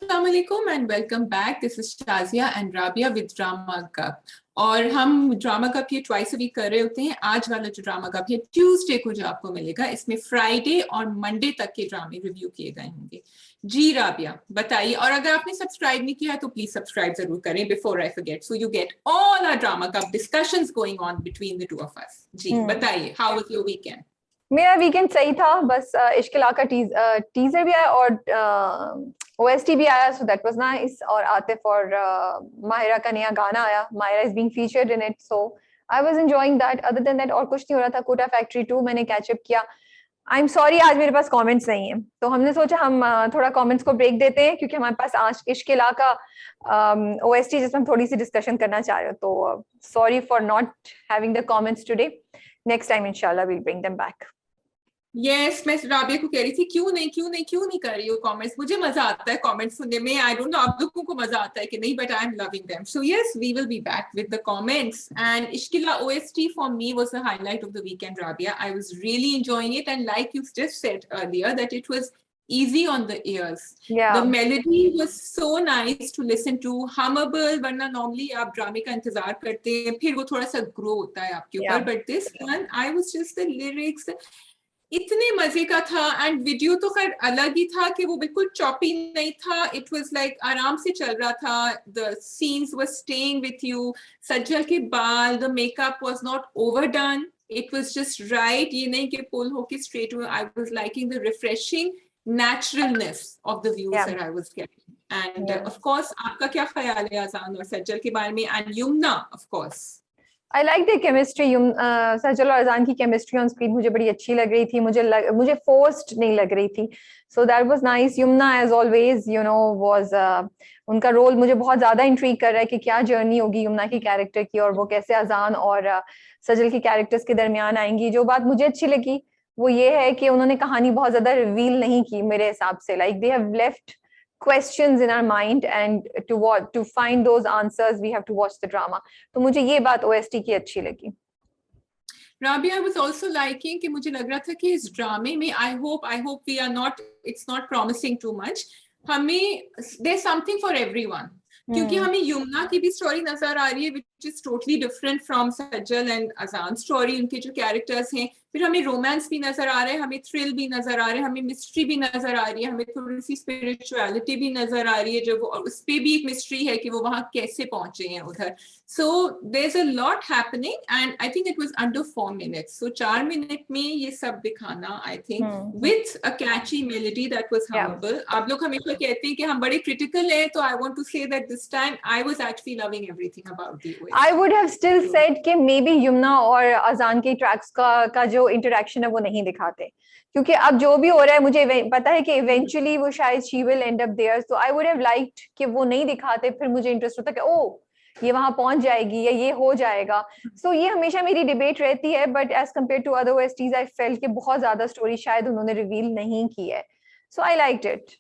Assalamualaikum and welcome back. This is Shazia and Rabia with Drama Cup. और हम drama cup ये twice week कर रहे होते हैं. आज वाला जो ड्रामा कप है ट्यूसडे को जो आपको मिलेगा, इसमें फ्राइडे और मंडे तक के ड्रामे रिव्यू किए गए होंगे. जी राबिया बताइए, और अगर आपने सब्सक्राइब नहीं किया है तो प्लीज सब्सक्राइब जरूर करें before I forget, so you get all our drama cup discussions going on between the two of us. जी बताइए, हाउ वाज योर वीकेंड? मेरा वीकेंड सही था. बस इश्किला का टीजर भी आया और ओएसटी भी आया, सो दैट वाज नाइस. और आतिफ और माहिरा का नया गाना आया, Mahira is being featured in it, so I was enjoying that. Other than that और कुछ नहीं हो रहा था. कोटा फैक्ट्री 2 मैंने कैच अप किया. आई एम सॉरी आज मेरे पास कमेंट्स नहीं है, तो हमने सोचा हम थोड़ा कमेंट्स को ब्रेक देते हैं, क्योंकि हमारे पास आज इश्किला का ओएसटी जिसमें हम थोड़ी सी डिस्कशन करना चाह रहे हो. तो sorry for not having the comments today. Next time इंशाल्लाह we will bring them back. Yes, मैं राबिया को कह रही थी क्यों नहीं कर रही हो कमेंट्स. मुझे मजा आता है कमेंट्स सुनने में. आई डोंट नो आप लोगों को मजा आता है कि नहीं, but I am loving them. So yes, we will be back with the comments. And Ishq e Laa OST for me was the highlight of the weekend, Rabia. I was really enjoying it, and like you just said earlier that it was easy on the ears. Yeah. The melody was so nice to listen to, hummable. वरना normally आप ड्रामे का इंतजार करते हैं, फिर वो थोड़ा सा ग्रो होता है आपके ऊपर. But this one, I was just the lyrics इतने मजे का था. एंड वीडियो तो खैर अलग ही था कि वो बिल्कुल चॉपी नहीं था. इट वाज लाइक आराम से चल रहा था. The scenes were staying with you. सज्जल के बाल, the makeup was not overdone. It was just right. ये नहीं कि पुल होके स्ट्रेट हुए. I was liking the refreshing naturalness of the views that I was getting. And of course, आपका क्या ख्याल है अजान और सज्जल के बारे में? And Yumna, of course. I like the chemistry. सज्जल और अजान की केमिस्ट्री ऑन स्क्रीन मुझे बड़ी अच्छी लग रही थी. मुझे फोर्स्ड नहीं लग रही थी. So that was nice. Yamuna as always, was उनका रोल मुझे बहुत ज्यादा इंट्रीग कर रहा है कि क्या जर्नी होगी युमना की कैरेक्टर की, और वो कैसे अजान और सज्जल की कैरेक्टर्स के दरमियान आएंगी. जो बात मुझे अच्छी लगी वो ये है कि उन्होंने कहानी बहुत ज्यादा रिवील नहीं की मेरे हिसाब से. Like they have left questions in our mind, and to find those answers we have to watch the drama. तो मुझे ये बात OST की अच्छी लगी. Rabia, I was also liking कि मुझे लग रहा था कि इस ड्रामे में I hope we are not, it's not promising too much. हमें there's something for everyone. क्योंकि हमें युमना की भी स्टोरी नजर आ रही है which is totally different from Sajal and अजान स्टोरी. उनके जो कैरेक्टर्स हैं, फिर हमें रोमांस भी नजर आ रहा है, हमें थ्रिल भी नजर आ रहा है, हमें मिस्ट्री भी नजर आ रही है, हमें थोड़ी सी स्पिरिचुअलिटी भी नजर आ रही है. जो वो, उस पे भी एक मिस्ट्री है कि वो वहां कैसे पहुंचे हैं उधर. So there is a lot happening and I think it was under 4 minutes. सो 4 मिनट में ये सब दिखाना, I think with a catchy melody that was humble. आप लोग हमेशा कहते हैं कि हम बड़े क्रिटिकल हैं, तो I want to say that this time I was actually loving everything about the OST. I would have still said कि maybe युमना और अजान के ट्रैक्स का जो इंटरेक्शन है वो नहीं दिखाते, क्योंकि अब जो भी हो रहा है मुझे पता है कि इवेंचुअली वो शायद she will end up there. So I would have liked कि वो नहीं दिखाते, फिर मुझे इंटरेस्ट होता कि ओ ये वहां पहुंच जाएगी या ये हो जाएगा. So ये हमेशा मेरी डिबेट रहती है. But as compare to other OSTs I felt कि बहुत ज्यादा स्टोरी शायद उन्होंने रिवील नहीं की है. So I liked it.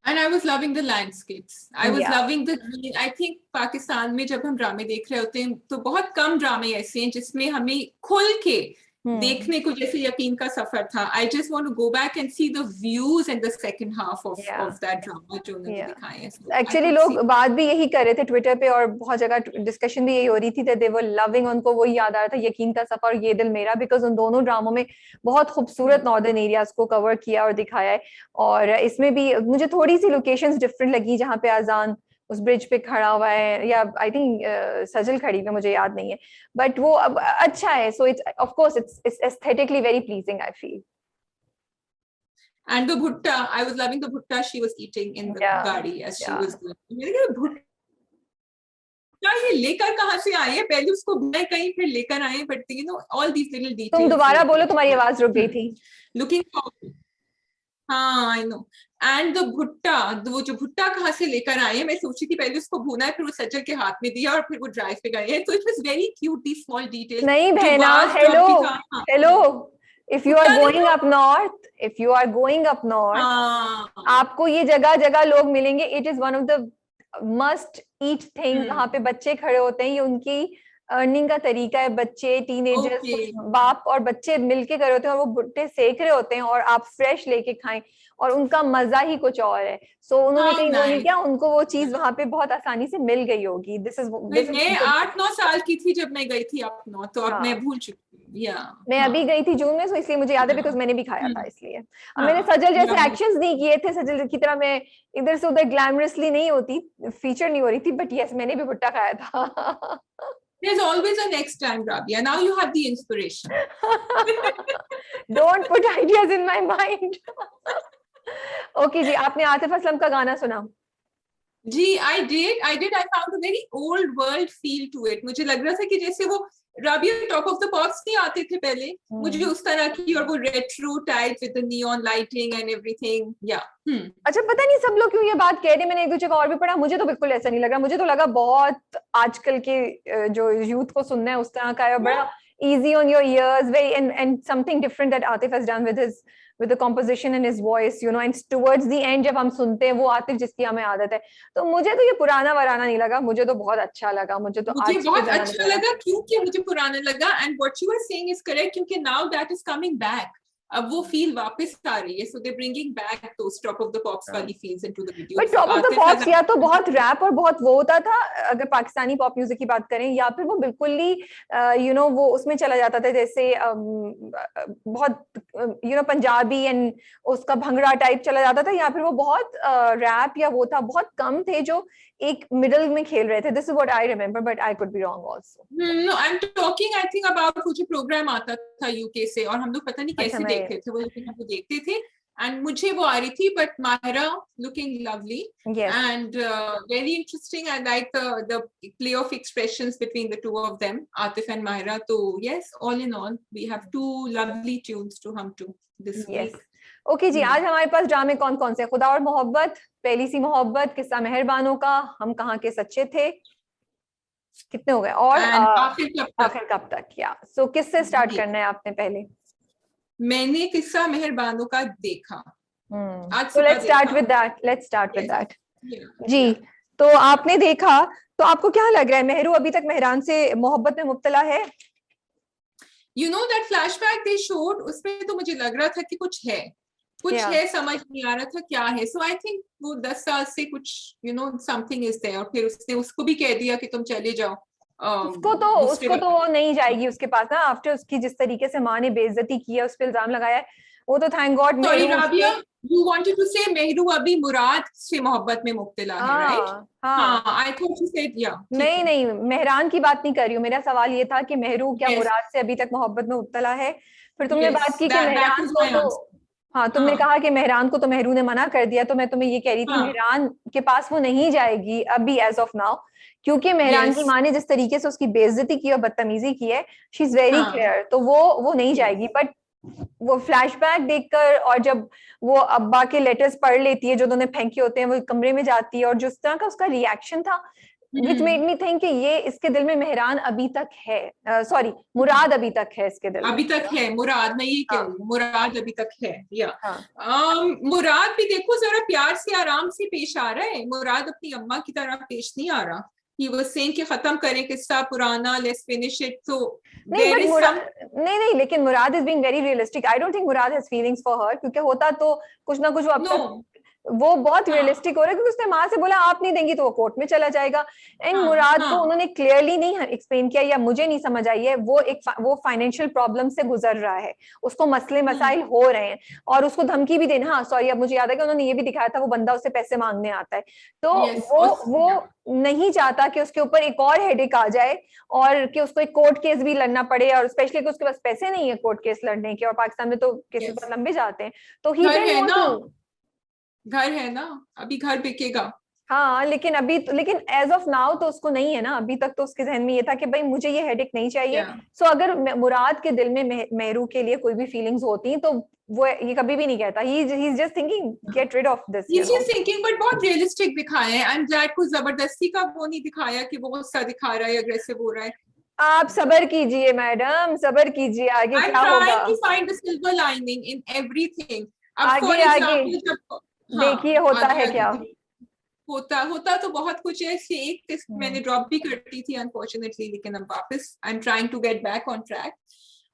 And I was loving the landscapes. I was loving the green. I think Pakistan में जब हम ड्रामे देख रहे होते हैं तो बहुत कम ड्रामे ऐसे हैं जिसमें हमें खुल के देखने को जैसे यकीन का सफर था. I just want to go back and see the views in the second half of that drama जो उन्होंने दिखाए हैं. Actually लोग बात भी यही कर रहे थे ट्विटर पे, और बहुत जगह डिस्कशन भी यही हो रही थी that they were loving. उनको वही याद आ रहा था यकीन का सफर और ये दिल मेरा, बिकॉज उन दोनों ड्रामों में बहुत खूबसूरत नॉर्दर्न एरियाज को कवर किया और दिखाया है. और इसमें भी मुझे थोड़ी सी लोकेशंस डिफरेंट लगी, जहाँ पे अजान उस ब्रिज पे खड़ा हुआ है, या आई थिंक सजल खड़ी पे, मुझे याद नहीं है, बट वो अब अच्छा है. So it's of course it's aesthetically very pleasing I feel. And the bhutta, I was loving the bhutta she was eating in the gadi as she was going. मेरे भुट्टा ये लेकर कहाँ से आए हैं? पहले उसको बनाए कहीं, फिर लेकर आए. But you know all these little details. तुम दोबारा बोलो, तुम्हारी आवाज रुक गई थी. Looking forward. हाँ आई नो. एंड द भुट्टा, वो जो भुट्टा कहाँ से लेकर आए हैं, मैं सोची थी पहले उसको भूना है, फिर वो सज्जल के हाथ में दिया और फिर वो ड्राइव पे गए हैं. तो it was very cute, the small details. नहीं बहना, hello if you are going up north, आपको ये जगह जगह लोग मिलेंगे. It is one of the must eat thing. वहाँ पे बच्चे खड़े होते हैं, ये उनकी अर्निंग का तरीका है. बच्चे, टीनेजर्स, बाप और बच्चे मिलके कर रहे होते हैं और वो भुट्टे सेक रहे होते हैं और आप फ्रेश लेके खाएं. और उनका मजा ही कुछ और है. सो उन्होंने How कहीं वो नहीं nice. किया, उनको वो चीज वहां पे बहुत आसानी से मिल गई होगी. दिस इज मैं 8-9 साल की थी जब मैं गई थी अपनो, तो अब मैं भूल चुकी हूँ. या मैं अभी गई थी जून में, सो इसलिए मुझे याद है, बिकॉज मैंने भी खाया था इसलिए. अब मैंने सजल जैसे एक्शंस नहीं किए थे, सजल की तरह मैं इधर से उधर ग्लैमरसली नहीं होती, फीचर नहीं हो रही थी, बट यस मैंने भी भुट्टा खाया था. There's always a next time, Rabia. Now you have the inspiration. Don't put ideas in my mind. Okay जी, आपने आतिफ असलम का गाना सुना? जी, I did. I found a very old world feel to it. मुझे लग रहा था कि जैसे वो Rabia top of the pops नहीं आते थे पहले, मुझे उस तरह की, और वो retro type with the neon lighting and everything. या अच्छा, पता नहीं सब लोग क्यों ये बात कह रहे हैं, मैंने एक दो जगह और भी पढ़ा, मुझे तो बिल्कुल ऐसा नहीं लगा. मुझे तो लगा बहुत आजकल के जो यूथ को सुनना है उस तरह का है, बड़ा easy on your ears, very and something different that Atif has done with the composition and his voice, you know, and towards the end जब हम सुनते हैं वो आतिफ जिसकी हमें आदत है, तो मुझे तो ये पुराना वराना नहीं लगा, मुझे तो बहुत अच्छा लगा. मुझे बहुत अच्छा लगा क्योंकि मुझे पुराना लगा. And what you are saying is correct, क्योंकि now that is coming back. अब वो फील वापस आ रही है, so they bringing back those top of the pops वाली feels into the videos. But top of the pops या तो बहुत रैप और बहुत वो होता था, अगर पाकिस्तानी पॉप म्यूजिक की बात करें, या फिर वो बिल्कुल ही यू नो वो उसमें चला जाता था, जैसे बहुत यू नो पंजाबी एंड उसका भंगड़ा टाइप चला जाता था, या फिर वो बहुत रैप या वो था. बहुत कम थे जो एक मिडल में खेल रहे थे. This is what I remember, but I could be wrong also. No, I am talking I think about कुछ प्रोग्राम आता था यूके से, और हम लोग पता नहीं कैसे देखते थे वो, लेकिन हम देखते थे. एंड मुझे वो आ रही थी, but Mahira looking lovely and very interesting. I like the play of expressions between the two of them, Atif and Mahira. तो yes, all in all we have two lovely tunes to hum to this week. Okay ji, आज हमारे पास ड्रामे कौन कौन से? खुदा और मोहब्बत, पहली सी मोहब्बत, किस्सा मेहरबानों का, हम कहाँ के सच्चे थे, कितने हो गए, और आखिर कब तक. या सो किससे स्टार्ट करना है आपने? पहले मैंने किस्सा मेहरबानों का देखा. So let's start with that. जी, तो आपने देखा, तो आपको क्या लग रहा है, मेहरू अभी तक मेहरान से मोहब्बत में मुब्तला है? You know that flashback they showed, उसमें तो मुझे लग रहा था कि कुछ है, समझ नहीं आ रहा था क्या है. So I think वो 10 साल से कुछ you know something is there, और फिर उसने उसको भी कह दिया कि तुम चले जाओ. उसको तो नहीं जाएगी उसके पास ना, आफ्टर उसकी जिस तरीके से माँ ने बेइज्जती की है, उस पर इल्जाम लगाया है, वो तो thank God. Sorry Rabia, you wanted to say Mehru अभी मुराद से मोहब्बत में मुब्तला है, right? हाँ, I thought you said yeah. नहीं, मेहरान की बात नहीं कर रही हूँ. मेरा सवाल ये था कि मेहरू क्या मुराद से अभी तक मोहब्बत में मुब्तला है? फिर तुमने बात की कि मेहरान को तो, हाँ, तुमने कहा कि मेहरान को तो मेहरू ने मना कर दिया, तो मैं तुम्हें ये कह रही थी मेहरान के पास वो नहीं जाएगी अभी एज ऑफ नाउ, क्योंकि मेहरान की माँ ने जिस तरीके से उसकी बेइज्जती की और बदतमीजी की है, शी इज वेरी क्लियर, तो वो नहीं जाएगी. बट वो फ्लैशबैक देखकर, और जब वो अब्बा के लेटर्स पढ़ लेती है जो उन्होंने फेंके होते हैं, वो कमरे में जाती है, और जिस तरह का उसका रिएक्शन था, which made me think कि ये इसके दिल में मेहरान अभी तक है, सॉरी मुराद अभी तक है इसके दिल में. अभी तक है मुराद, मैं ये कह रही हूँ, मुराद अभी तक है. या मुराद भी देखो जरा प्यार से आराम से पेश आ रहा है. मुराद अपनी अम्मा की तरह पेश नहीं आ रहा. He was saying कि खत्म करें किस्सा पुराना, let's finish it. So नहीं, लेकिन मुराद is being very realistic. I don't think Murad has feelings for her, क्योंकि होता तो कुछ ना कुछ वो बहुत रियलिस्टिक हो रहा है, क्योंकि उसने माँ से बोला आप नहीं देंगी तो वो कोर्ट में चला जाएगा. एंड मुराद को उन्होंने क्लियरली नहीं एक्सप्लेन किया, या मुझे नहीं समझ आई है, वो फाइनेंशियल प्रॉब्लम से गुजर रहा है, उसको मसले मसाइल हो रहे हैं, और उसको धमकी भी देना. हाँ सॉरी, अब मुझे याद है कि उन्होंने ये भी दिखाया था वो बंदा उससे पैसे मांगने आता है, तो वो नहीं चाहता कि उसके ऊपर एक और हेडेक आ जाए, और कि उसको एक कोर्ट केस भी लड़ना पड़े, और स्पेशली कि उसके पास पैसे नहीं है कोर्ट केस लड़ने के, और पाकिस्तान में तो केसेस बहुत लंबे जाते हैं. तो घर है ना, अभी घर बिकेगा. हाँ, लेकिन एज ऑफ नाउ तो उसको नहीं है ना. अभी तक तो उसके जहन में ये था कि भाई मुझे ये हेडेक नहीं चाहिए. सो अगर मुराद के दिल में मेहरू के लिए कोई भी फीलिंग्स होती तो वो ये कभी भी नहीं कहता. He is just thinking get rid of this. He is just thinking, but बहुत रियलिस्टिक दिखाया है. आई एम ग्लैड को जबरदस्ती का वो नहीं दिखाया कि वो गुस्सा दिखा रहा है, अग्रेसिव हो रहा है. आप सब्र कीजिए मैडम, सब्र कीजिए, आगे क्या होगा. I'm trying to find the silver lining in everything. आगे देखिए होता है क्या. होता तो बहुत कुछ है. एक टेस्ट मैंने ड्रॉप भी करती थी अनफॉर्चुनेटली, लेकिन अब वापस I am trying to get back on track.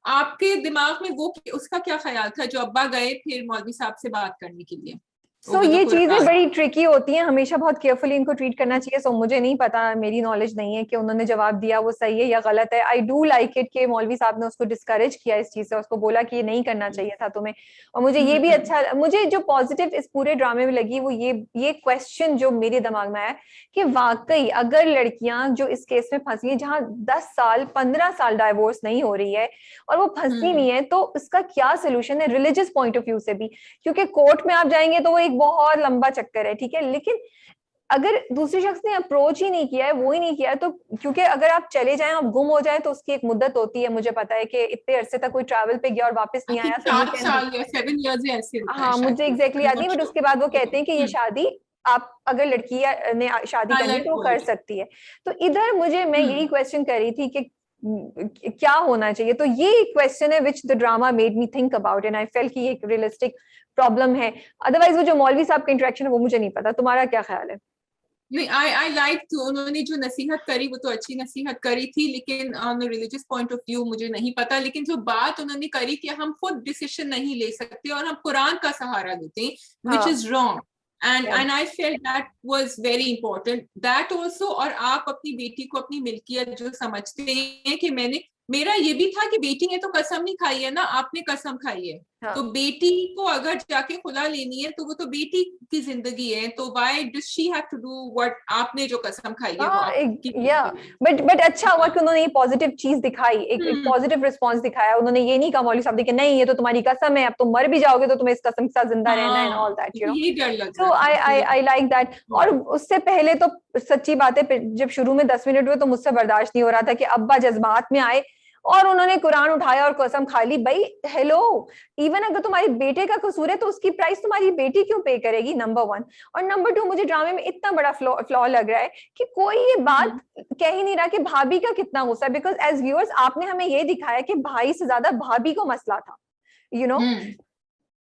आपके दिमाग में वो उसका क्या ख्याल था जो अब्बा गए फिर मौलवी साहब से बात करने के लिए? सो ये चीजें बड़ी ट्रिकी होती हैं, हमेशा बहुत केयरफुली इनको ट्रीट करना चाहिए। सो मुझे नहीं पता, मेरी नॉलेज नहीं है कि उन्होंने जवाब दिया वो सही है या गलत है। आई डू लाइक इट कि मौलवी साहब ने उसको डिस्करेज किया इस चीज से, उसको बोला कि ये नहीं करना चाहिए था तुम्हें। और मुझे ये भी अच्छा, मुझे जो पॉजिटिव इस पूरे ड्रामे में लगी वो ये क्वेश्चन जो मेरे दिमाग में आया कि वाकई अगर लड़कियां जो इस केस में फंसी है जहाँ 10 साल 15 साल डाइवोर्स नहीं हो रही है और वो फंसी नहीं है, तो इसका क्या सोल्यूशन है रिलीजियस पॉइंट ऑफ व्यू से भी? क्योंकि कोर्ट में आप जाएंगे तो वो एक बहुत लंबा चक्कर है, ठीक है, लेकिन अगर दूसरे शख्स ने अप्रोच ही नहीं किया है, वो ही नहीं किया है, तो क्योंकि अगर आप चले जाएं, आप गुम हो जाए तो उसकी एक मुद्दत होती है। मुझे पता है कि इतने अरसे तक कोई ट्रैवल पे गया और वापस नहीं आया तो 4 साल या 7 इयर्स ऐसे होता है हाँ, मुझे एग्जैक्टली याद नहीं, बट उसके बाद वो कहते हैं कि ये शादी आप अगर लड़की ने शादी करनी है तो वो कर सकती है। तो इधर मैं यही क्वेश्चन कर रही थी कि क्या होना चाहिए। तो ये क्वेश्चन है which the drama made me think about, and I felt कि ये एक रियलिस्टिक प्रॉब्लम है। अदरवाइज वो जो मौलवी साहब का इंटरेक्शन है वो मुझे नहीं पता, तुम्हारा क्या ख्याल है? नहीं, आई लाइक उन्होंने जो नसीहत करी वो तो अच्छी नसीहत करी थी, लेकिन रिलीजियस पॉइंट ऑफ व्यू मुझे नहीं पता। लेकिन जो बात उन्होंने करी कि हम खुद डिसीजन नहीं ले सकते और हम कुरान का सहारा लेते हैं, which is wrong, and I felt that was very important, that also। और आप अपनी बेटी को अपनी मिल्कियत जो समझते हैं कि मेरा ये भी था कि बेटी ने तो कसम नहीं खाई है ना, आपने कसम खाई है। तो बेटी को अगर जाके खुला लेनी है तो वो तो बेटी की जिंदगी है, तो why does she have to do what आपने जो कसम खाई है वो आपकी। बट अच्छा हुआ कि उन्होंने ये पॉजिटिव चीज दिखाई, एक पॉजिटिव रिस्पांस दिखाया। उन्होंने ये नहीं कहा मौलवी साहब कि नहीं ये तो तुम्हारी कसम है, अब तुम मर भी जाओगे तो तुम्हें इस कसम के साथ जिंदा रहना है and all that, you know. So I like that. और उससे पहले तो सच्ची बात है, जब शुरू में 10 मिनट हुए तो मुझसे बर्दाश्त नहीं हो रहा था कि अब्बा जज्बात में आए और उन्होंने कुरान उठाया और कसम खा ली। भाई हेलो, इवन अगर तुम्हारे बेटे का कसूर है तो उसकी प्राइस तुम्हारी बेटी क्यों पे करेगी, नंबर 1। और नंबर 2, मुझे ड्रामे में इतना बड़ा फ्लॉ लग रहा है कि कोई ये बात कह ही नहीं रहा कि भाभी का कितना गुस्सा है, बिकॉज एज व्यूअर्स आपने हमें ये दिखाया कि भाई से ज्यादा भाभी को मसला था, you know.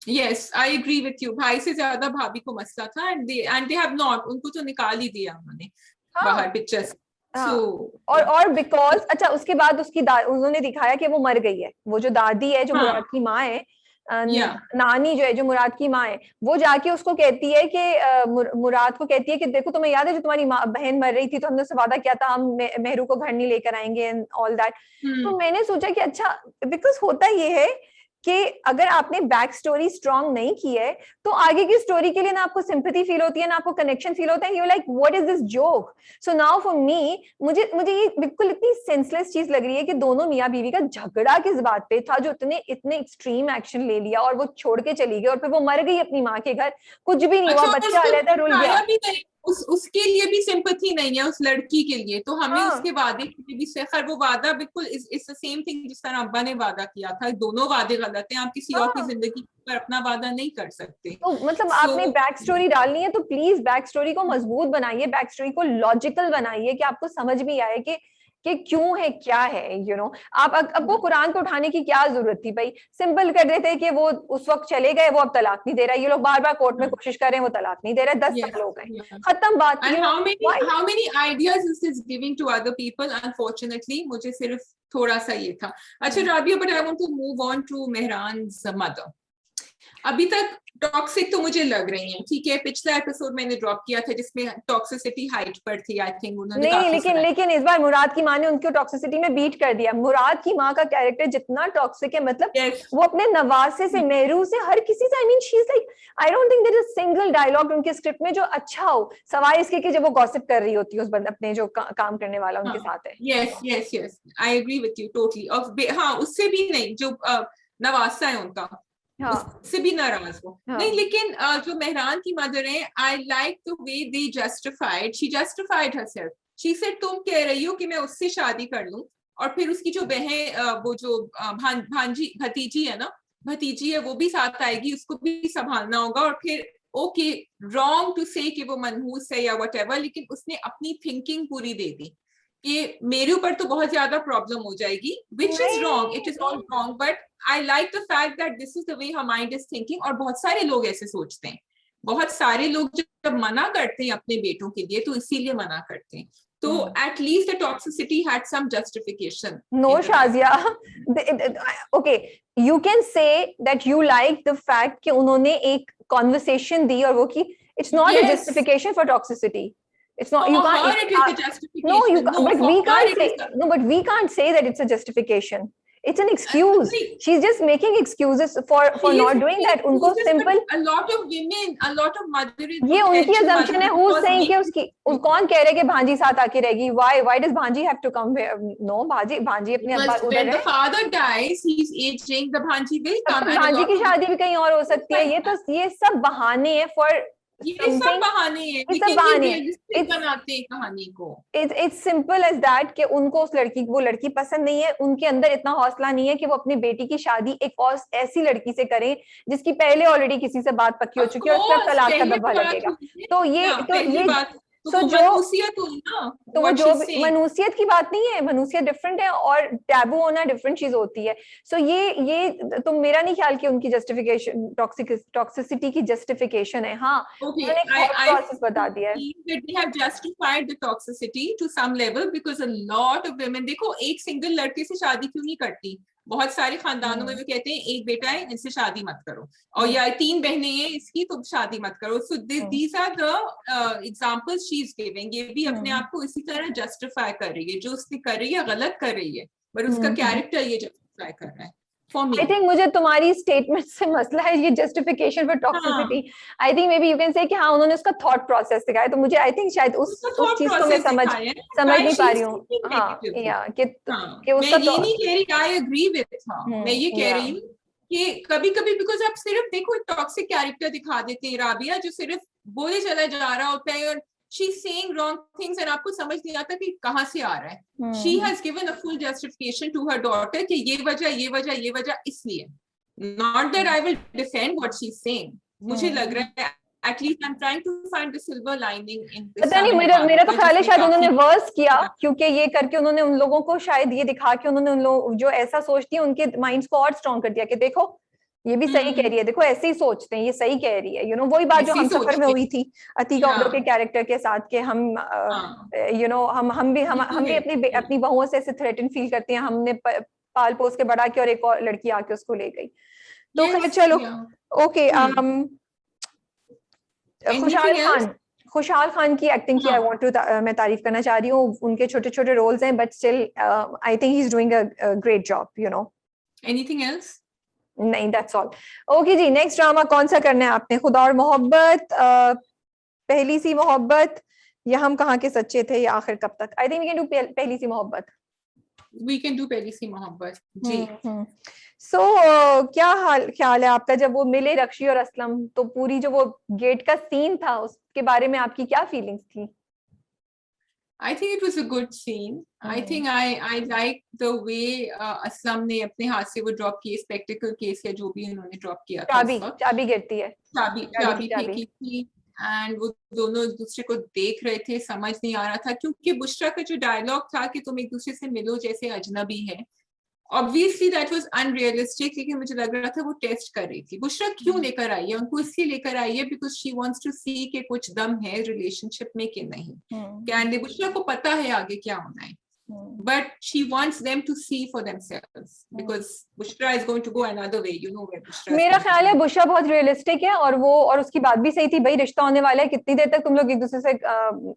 Yes, I agree with you, भाई से ज्यादा भाभी को मसला था, एंड दे हैव नॉट, उनको तो निकाल ही दिया उन्होंने बाहर पिक्चर से। और बिकॉज अच्छा उसके बाद उन्होंने दिखाया कि वो मर गई है, वो जो दादी है जो मुराद की माँ है, नानी जो है जो मुराद की माँ है, वो जाके उसको कहती है कि मुराद को कहती है कि देखो तुम्हें याद है जो तुम्हारी बहन मर रही थी तो हमने उससे वादा किया था हम मेहरू को घर नहीं लेकर आएंगे एंड ऑल दैट। तो मैंने सोचा कि अच्छा, बिकॉज होता ये है कि अगर आपने बैक स्टोरी स्ट्रॉन्ग नहीं की है तो आगे की स्टोरी के लिए ना आपको सिंपैथी फील होती है ना आपको कनेक्शन फील होता है, you like what is this joke. So now for me, मुझे ये बिल्कुल इतनी सेंसलेस चीज लग रही है कि दोनों मियाँ बीवी का झगड़ा किस बात पे था जो इतने एक्सट्रीम एक्शन ले लिया और वो छोड़ के चली गई और फिर वो मर गई अपनी माँ के घर, कुछ भी नहीं हुआ, बच्चा अलग रुल गया। उसके लिए भी सिंपैथी नहीं है उस लड़की के लिए, तो हमें उसके वादे के लिए भी खैर वो वादा बिल्कुल इस सेम थिंग जिस तरह अब्बा ने वादा किया था। दोनों वादे गलत हैं, आप किसी और की जिंदगी पर अपना वादा नहीं कर सकते। तो मतलब आपने बैक स्टोरी डालनी है तो प्लीज बैक स्टोरी को मजबूत बनाइए, बैक स्टोरी को लॉजिकल बनाइए कि आपको समझ भी आए कि क्यों है क्या है, यू नो। आप अब वो कुरान को उठाने की क्या जरूरत थी भाई, सिंपल कर देते कि वो उस वक्त चले गए, वो अब तलाक नहीं दे रहा, ये लोग बार बार कोर्ट में कोशिश कर रहे हैं, वो तलाक नहीं दे रहा, 10 साल हो गए, खत्म बात। how many ideas is this giving to other people? Unfortunately मुझे सिर्फ थोड़ा सा ये था। अच्छा Rabia, but I want to move on to मेहरान's mother। अभी तक टॉक्सिक तो मुझे लग रही है, ठीक है, पिछला एपिसोड मैंने ड्रॉप किया था जिसमें टॉक्सिसिटी हाइट पर थी, आई थिंक उन्होंने नहीं, लेकिन इस बार मुराद की माँ ने उनको टॉक्सिसिटी में बीट कर दिया। मुराद की माँ का कैरेक्टर जितना टॉक्सिक है, मतलब वो अपने नवासे से मेहरू से हर किसी से, I mean she is like, I don't think there is a single dialogue उनके स्क्रिप्ट में जो अच्छा हो, सवाए इसके कि जब वो गॉसिप कर रही होती है उस बंदे अपने जो काम करने वाला उनके साथ है। Yes I agree with you totally. और हाँ, उससे भी नहीं, जो नवासा है उनका उससे भी नाराज हो नहीं, लेकिन जो मेहरान की मदर है, आई like the way they justified, she justified herself. She said तुम कह रही हो कि मैं उससे शादी कर लूं और फिर उसकी जो बहन वो जो भांजी भतीजी है ना, भतीजी है, वो भी साथ आएगी, उसको भी संभालना होगा। और फिर ओके, रॉन्ग टू से कि वो मनहूस है या व्हाटएवर, लेकिन उसने अपनी थिंकिंग पूरी दे दी कि मेरे ऊपर तो बहुत ज्यादा प्रॉब्लम हो जाएगी, which is wrong, it is all wrong, but I like the fact that this is the way her mind is thinking। और बहुत सारे लोग ऐसे सोचते हैं बहुत सारे लोग जब मना करते हैं अपने बेटों के लिए तो इसीलिए मना करते हैं. तो at least the toxicity had some justification. No, Shazia. Okay, you can say that you like the fact कि उन्होंने एक conversation दी और वो कि it's not a justification for toxicity. It's not. You can't. For her it is a justification. No, you can't. But we can't say. No, but we can't say that it's a justification. It's an excuse. She's just making excuses for not doing that. उनको simple. A lot of women, a lot of mothers. ये उनकी assumption है. Who's saying कि उसकी कौन कह रहे कि भांजी साथ आके रहेगी? Why does भांजी have to come here? No, भांजी अपने अब्बा उधर है. When the father dies, he's aging. The भांजी will come. भांजी की शादी भी कहीं और हो सकती है. ये सब बहाने हैं for. ये सब बहाने हैं. ये सब बहाने बनाते हैं कहानी को. It's simple as that कि उनको वो लड़की पसंद नहीं है. उनके अंदर इतना हौसला नहीं है कि वो अपनी बेटी की शादी एक और ऐसी लड़की से करें जिसकी पहले ऑलरेडी किसी से बात पक्की हो चुकी है और उसका तलाक का दब्बा लगेगा. तो ये तो जो तो वो जो मनुसियत की बात नहीं है. मनुसियत डिफरेंट है और टैबू होना डिफरेंट चीज होती है. सो ये तो मेरा नहीं ख्याल कि उनकी जस्टिफिकेशन टॉक्सिसिटी की जस्टिफिकेशन है. हाँ, उन्होंने प्रोसेस बता दिया है. They have justified the toxicity to some level because a lot of women, देखो एक सिंगल लड़के से शादी क्यों नहीं करती. बहुत सारे खानदानों में वो कहते हैं एक बेटा है इससे शादी मत करो और या 3 बहनें हैं इसकी तो शादी मत करो. सो these are the examples she is giving. ये भी अपने आप को इसी तरह जस्टिफाई कर रही है. जो उसने कर रही है गलत कर रही है पर उसका कैरेक्टर ये जस्टिफाई कर रहा है. I think मुझे तुम्हारी स्टेटमेंट से मसला है ये justification for toxicity. I think may be you can say कि हाँ उन्होंने उसका थॉट प्रोसेस दिखाया. तो मुझे आई थिंक शायद उस चीज को मैं समझ नहीं पा रही हूँ. हाँ कि उसका मैं ये नहीं कह रही. I agree with her. मैं ये कह रही हूँ कि कभी कभी बिकॉज आप सिर्फ देखो टॉक्सिक कैरेक्टर दिखा देते हैं राबिया जो सिर्फ बोले चला जा रहा होता है और she's saying wrong things and आपको समझ नहीं आता कि कहाँ से आ रहा है. She has given a full justification to her daughter कि ये वजह इसलिए. Not that I will defend what she's saying. मुझे लग रहा है at least I'm trying to find the silver lining in this. पता नहीं मेरा तो ख्याल है शायद उन्होंने वर्स किया क्योंकि ये करके उन्होंने उन लोगों को शायद ये दिखा के उन्होंने उन लोग जो ऐसा सोचती है उनके माइंड्स को और स्ट्रॉन्ग कर दिया कि देखो ये भी सही कह रही है. देखो ऐसे ही सोचते हैं ये सही कह रही है. वही बात जो हम सफर में हुई थी अतीका उमरो के कैरेक्टर के साथ के हम हम भी अपनी बहुओं से ऐसे थ्रेटन फील करते हैं. हमने पाल पोस के बड़ा किया और एक और लड़की आके उसको ले गई. तो खैर चलो ओके. खुशहाल खान की एक्टिंग की आई वांट टू मैं तारीफ करना चाह रही हूँ. उनके छोटे छोटे रोल्स हैं but still I think he is doing a great job. Anything else? नहीं, that's all. Okay ji, next drama कौन सा करना है आपने? खुदा और मोहब्बत, पहली सी मोहब्बत, या हम कहाँ के सच्चे थे, या आखिर कब तक? I think we can do Pehli Si मोहब्बत. We can do Pehli Si मोहब्बत जी. सो क्या ख्याल है आपका जब वो मिले रक्षी और असलम, तो पूरी जो वो गेट का सीन था उसके बारे में आपकी क्या फीलिंग्स थी? I think it was a good scene. I think I like the way Aslam ने अपने हाथ से वो ड्रॉप किए स्पेक्टिकल केस या जो भी उन्होंने ड्रॉप किया था. चाबी गिरती है, चाबी फेंकी थी एंड वो दोनों एक दूसरे को देख रहे थे. समझ नहीं आ रहा था क्योंकि बुशरा का जो डायलॉग था कि तुम एक दूसरे से मिलो जैसे अजनबी है. Obviously that was unrealistic, लेकिन मुझे लग रहा था वो टेस्ट कर रही थी. बुशरा क्यों लेकर आई है उनको? इसलिए लेकर आई है because she wants to see कि कुछ दम है रिलेशनशिप में कि नहीं. क्या बुशरा को पता है आगे क्या होना है, but she wants them to see for themselves because Bushra is going to go another way. You know where Bushra is. मेरा ख्याल है बुशरा बहुत रियलिस्टिक है और उसकी बात भी सही थी. भाई रिश्ता होने वाला है, कितनी देर तक तुम लोग एक दूसरे से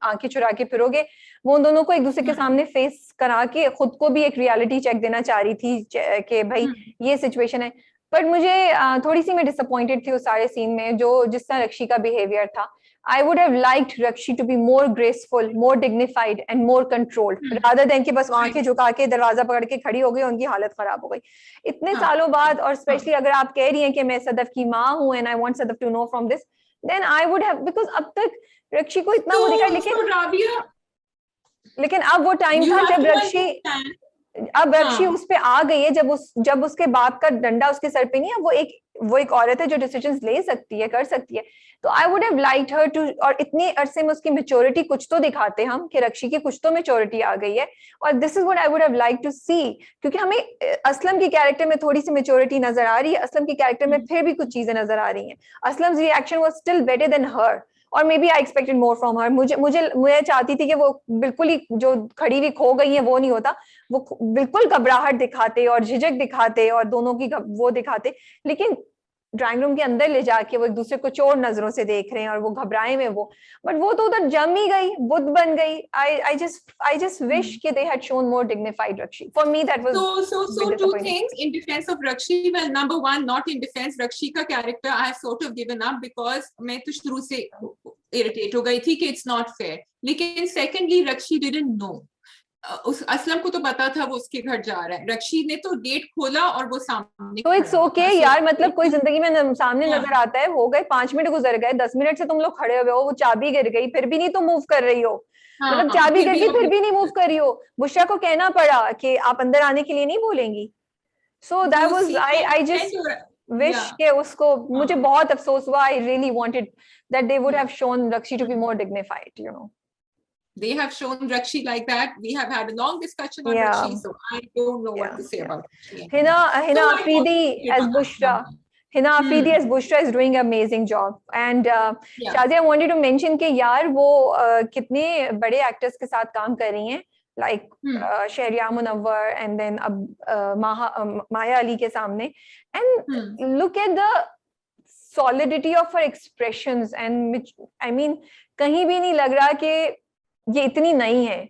आंखें चुरा के फिरोगे? वो उन दोनों को एक दूसरे के सामने फेस करा के खुद को भी एक रियलिटी चेक देना चाह रही थी कि भाई ये सिचुएशन है. बट मुझे थोड़ी सी मैं डिसअपॉइंटेड थी उस सारे सीन में जो जिस तरह रक्षी का बिहेवियर था. I would have liked Rakshi to be more graceful, more dignified and more controlled rather than कि बस आंखें झुका के दरवाजा पकड़ के खड़ी हो गई, उनकी हालत खराब हो गई इतने सालों बाद. और स्पेशली अगर आप कह रही हैं कि मैं सदफ की माँ हूँ and I want Sadaf to know from this, then I would have, because अब तक रक्षी को इतना वो दिखा, लेकिन अब वो टाइम था जब रक्षी उस पे आ गई है, जब उसके बाप का डंडा उसके सर पे नहीं है. वो वो एक औरत है जो डिसीजंस ले सकती है, कर सकती है, तो I would have liked her to, और इतने अरसे में उसकी मेच्योरिटी कुछ तो दिखाते हम कि रक्षी की कुछ तो मेच्योरिटी आ गई है, और this is what I would have like to see, क्योंकि हमें असलम के कैरेक्टर में थोड़ी सी मेच्योरिटी नजर आ रही है, असलम के कैरेक्टर में फिर भी कुछ चीजें नजर आ रही हैं, Aslam reaction was still better than her, और maybe I expected more from her, मुझे मुझे मैं चाहती थी कि वो बिल्कुल ही जो खड़ी हुई खो गई है वो नहीं होता, वो बिल्कुल घबराहट दिखाते और झिझक दिखाते और दोनों की वो दिखाते, लेकिन ड्राइंग रूम के अंदर ले जाके वो एक दूसरे को चोर नजरों से देख रहे हैं और वो घबराए में वो, बट वो तो उधर जम ही गई, बुद्ध बन गई। I just wish कि they had shown more dignified Rakshi. For me that was so two things in defense of Rakshi. Well, number one, not in defense, Rakshi का character I have sort of given up because मैं तो शुरू से irritate हो गई थी कि it's not fair. लेकिन secondly, Rakshi didn't know. उस असलम को तो पता था वो उसके घर जा रहा है, रक्षी ने तो गेट खोला और वो सामने, तो इट्स ओके यार, मतलब कोई जिंदगी में सामने नजर आता है, हो गए 5 मिनट गुजर गए, 10 मिनट से तुम लोग खड़े हुए हो, वो चाबी गिर गई फिर भी नहीं तुम मूव कर रही हो, मतलब चाबी गिर गई फिर भी नहीं मूव कर रही हो, बुशरा को कहना पड़ा कि आप अंदर आने के लिए नहीं बोलेंगी, so that was I just wish के उसको, मुझे बहुत अफसोस हुआ, I really wanted that they would have shown Rakshi to be more dignified, you know. They have shown Rakshi like that. We have had a long discussion on Rakshi, so I don't know what to say about it. Hina Afridi as Bushra. Hina Afridi as Bushra is doing an amazing job. And Shazia, I wanted to mention कि यार वो कितने बड़े actors के साथ काम कर रही हैं, like Shahriar Munawwar and then Maya Ali के सामने, and look at the solidity of her expressions, and which I mean कहीं भी नहीं लग रहा कि ये इतनी नहीं है,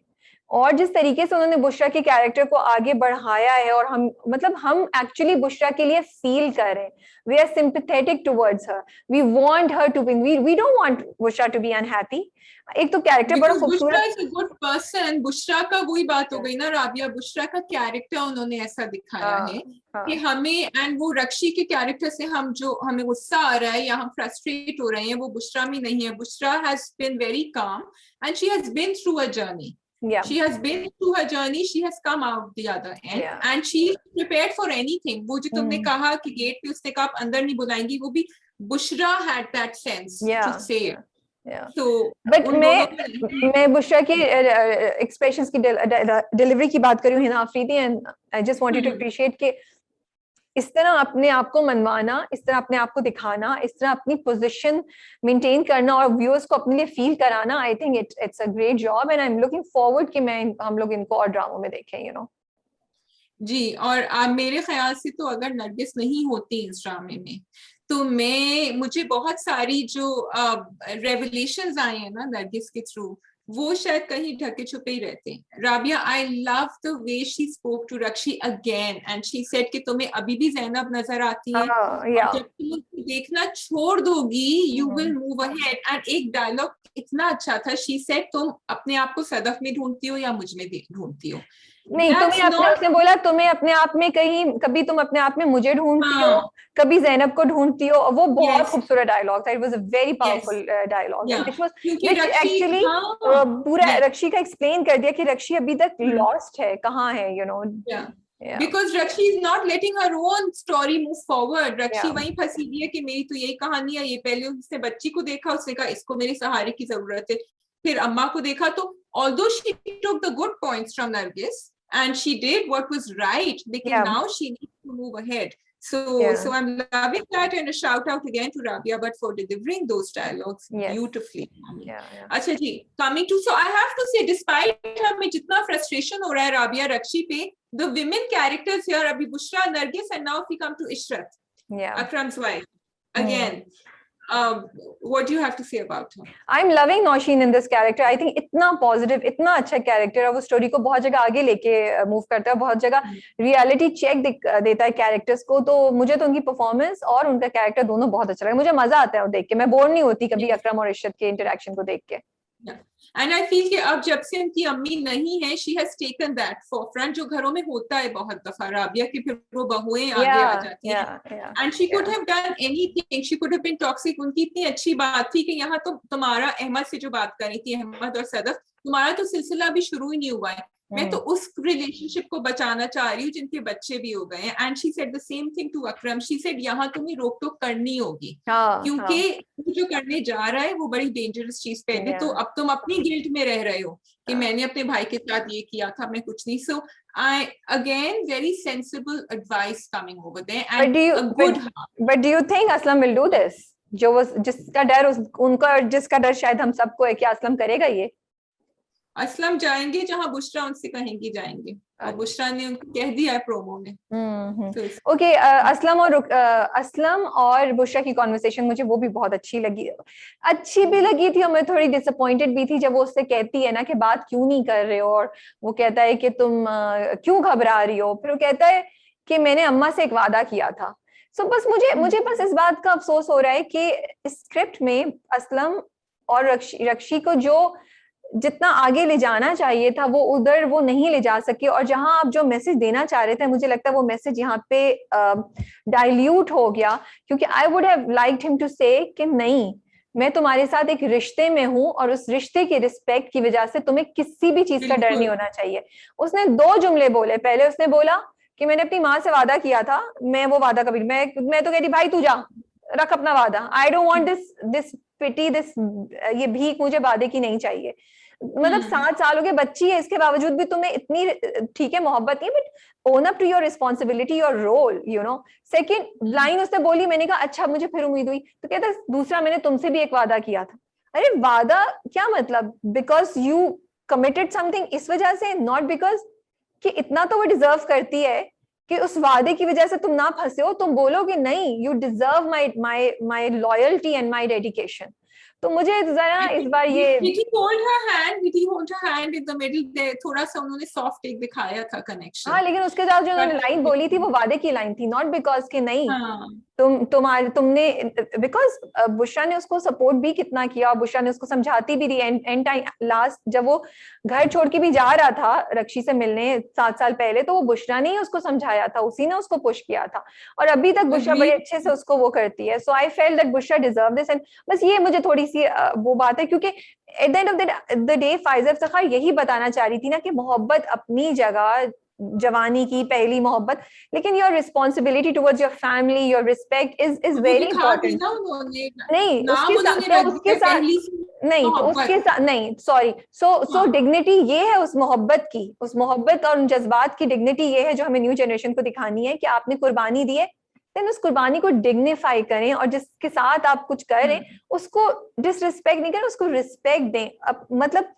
और जिस तरीके से उन्होंने बुशरा के कैरेक्टर को आगे बढ़ाया है, और हम एक्चुअली बुशरा के लिए फील कर रहे हैं, we are sympathetic towards her, we want her to win, we don't want Bushra to be unhappy. एक तो कैरेक्टर बड़ा खूबसूरत, Bushra is a good person, Bushra का वही बात हो गई ना राबिया, बुशरा का कैरेक्टर उन्होंने ऐसा दिखाया है कि हमें, एंड वो रक्षी के कैरेक्टर से हम जो हमें गुस्सा आ रहा है या हम फ्रस्ट्रेट हो रहे हैं वो बुशरा में नहीं है. Bushra has been very calm and she has been through a journey. She has been through her journey, she has come out the other end, and she is prepared for anything. वो जो तुमने कहा कि गेट पे उसने कहा आप अंदर नहीं बुलाएंगी, वो भी Bushra had that sense to say it. So but मैं बुशरा की expressions की delivery की बात कर रही हूँ Hina Afridi, and I just wanted to appreciate कि इस तरह अपने आप को मनवाना, इस तरह अपने आप को दिखाना, इस तरह अपनी पोजीशन मेंटेन करना और व्यूअर्स को अपने लिए फील कराना, I think it's a great job, and I am looking forward कि हम लोग इनको और ड्रामों में देखें, यू नो. जी, और मेरे ख्याल से तो अगर नरगिस नहीं होती इस ड्रामे में तो मुझे बहुत सारी जो रेवलेशंस आए हैं ना नरगिस के थ्रू, वो शायद कहीं ढके छुपे ही रहते हैं. Rabia, I love the way she spoke to Rakshi again, and she said कि तुम्हें अभी भी जैनब नजर आती है, जब तुम उसको देखना छोड़ दोगी you will move ahead. And एक डायलॉग इतना अच्छा था, शी सेड तुम अपने आप को सदफ में ढूंढती हो या मुझ में ढूंढती हो. नहीं, उसने बोला तुम्हें अपने आप में कभी तुम अपने आप में मुझे ढूंढती हो, कभी जैनब को ढूंढती हो. वो बहुत खूबसूरत डायलॉग था, it was a very powerful dialogue, which actually पूरा रक्षी का एक्सप्लेन कर दिया कि रक्षी अभी तक लॉस्ट है, कहाँ है, you no. Because Rakshi is not letting her own story move forward. Rakshi वहीं फंसी हुई है कि मेरी तो यही कहानी है. ये पहले उसने बच्ची को देखा, उसने कहा इसको मेरे सहारे की जरूरत है, फिर अम्मा को देखा. तो although she took the good points from Nargis and she did what was right, because now she needs to move ahead. So I'm loving that, and a shout out again to Rabia but for delivering those dialogues beautifully. अच्छा जी, coming to, so I have to say despite हमें जितना frustration हो रहा है राबिया रक्षी पे, the women characters here, अभी Bushra, Nargis, and now if we come to Ishrat, Akram's wife again. What do you have to say about her? I'm loving Nausheen in this character. I think इतना positive, इतना अच्छा character है, वो story को बहुत जगह आगे लेके मूव करता है, बहुत जगह रियलिटी चेक देता है कैरेक्टर्स को. तो मुझे तो उनकी परफॉर्मेंस और उनका कैरेक्टर दोनों बहुत अच्छा लगा, मुझे मजा आता है वो देख के, मैं बोर नहीं होती कभी अकरम और इशरत के इंटरेक्शन को देख के. And I feel कि अब जब से उनकी अम्मी नहीं है, she has taken that forefront, जो घरों में होता है बहुत दफा राबिया की, फिर वो बहुएं आगे आ जाती हैं. And she could have done anything, she could have been toxic. उनकी इतनी अच्छी बात थी कि यहाँ तो तुम्हारा अहमद से जो बात कर रही थी, अहमद और सदफ, तुम्हारा तो सिलसिला अभी शुरू ही नहीं हुआ है, मैं तो उस रिलेशनशिप को बचाना चाह रही हूँ जिनके बच्चे भी हो गए हैं। And she said the same thing to Akram, she said यहाँ तुम्हें रोक टोक करनी होगी, क्योंकि जो करने जा रहा है वो बड़ी डेंजरस चीज पे है। तो अब तुम अपनी गिल्ट में रह रहे हो कि मैंने अपने भाई के साथ ये किया था, मैं कुछ नहीं। So I again very sensible advice coming over there and a good heart. But do you think Aslam will do this? जो वो जिसका डर उनका, जिसका डर शायद हम सबको है कि असलम करेगा ये? असलम जाएंगे जहां बुशरा उनसे कहेंगी जाएंगे, और बुशरा ने उनको कह दिया है प्रोमो में। ओके, असलम और बुशरा की कॉन्वर्सेशन मुझे वो भी बहुत अच्छी भी लगी थी, और मैं थोड़ी डिसअपॉइंटेड भी थी जब वो उससे कहती है ना कि बात क्यों नहीं कर रहे हो, और वो कहता है कि तुम क्यों घबरा रही हो, फिर वो कहता है कि मैंने अम्मा से एक वादा किया था। सो बस मुझे बस इस बात का अफसोस हो रहा है कि स्क्रिप्ट में असलम और रक्षी को जो जितना आगे ले जाना चाहिए था वो उधर वो नहीं ले जा सके, और जहां आप जो मैसेज देना चाह रहे थे मुझे लगता है वो मैसेज यहाँ पे डाइल्यूट हो गया, क्योंकि I would have liked him to say कि नहीं, मैं तुम्हारे साथ एक रिश्ते में हूं और उस रिश्ते के रिस्पेक्ट की वजह से तुम्हें किसी भी चीज का डर नहीं होना चाहिए। उसने 2 जुमले बोले, पहले उसने बोला कि मैंने अपनी माँ से वादा किया था, मैं वो वादा कभी मैं तो कहती भाई तू जा रख अपना वादा, आई डोंट वांट दिस पिटी, ये भीख मुझे वादे की नहीं चाहिए। मतलब 7 सालों की बच्ची है, इसके बावजूद भी तुम्हें इतनी, ठीक है मोहब्बत नहीं, but own up to your responsibility, your role, you know. Second line उसने बोली, मैंने कहा अच्छा मुझे फिर उम्मीद हुई, तो कहता दूसरा मैंने तुमसे भी एक वादा किया था। अरे वादा क्या मतलब? बिकॉज यू कमिटेड समथिंग, इस वजह से, नॉट बिकॉज कि इतना तो वो डिजर्व करती है कि उस वादे की वजह से तुम ना फंसे हो, तुम बोलोगे नहीं you deserve my loyalty and my dedication. तो मुझे जरा इस बार ये did he hold her hand in the middle there? थोड़ा सा उन्होंने सॉफ्ट एक दिखाया था कनेक्शन। हाँ, लेकिन उसके साथ जो उन्होंने लाइन बोली थी वो वादे की लाइन थी, नॉट बिकॉज कि नहीं तुमने, बिकॉज बुशरा ने उसको सपोर्ट भी कितना किया, बुशरा ने उसको समझाती भी रही, एंड टाइम लास्ट जब वो घर छोड़ के भी जा रहा था रक्षी से मिलने 7 साल पहले, तो वो बुशरा ने ही उसको समझाया था, उसी ने उसको पुश किया था, और अभी तक बुशरा बड़े अच्छे से उसको वो करती है। So I felt that Bushra deserve this, and बस ये मुझे थोड़ी सी वो बात है, क्योंकि at the end of the day Faiza Iftikhar यही बताना चाह रही थी ना कि मोहब्बत अपनी जगह, जवानी की पहली मोहब्बत, लेकिन your responsibility towards your family, your respect is very important. नहीं उसके साथ नहीं, तो उसके साथ नहीं, सॉरी, सो डिग्निटी ये है उस मोहब्बत की, उस मोहब्बत और उन जज्बात की डिग्निटी ये है जो हमें न्यू जनरेशन को दिखानी है कि आपने कुर्बानी दी है, देन उस कुर्बानी को डिग्निफाई करें, और जिसके साथ आप कुछ कर रहे हैं उसको डिसरिस्पेक्ट नहीं करें, उसको रिस्पेक्ट दें। अब मतलब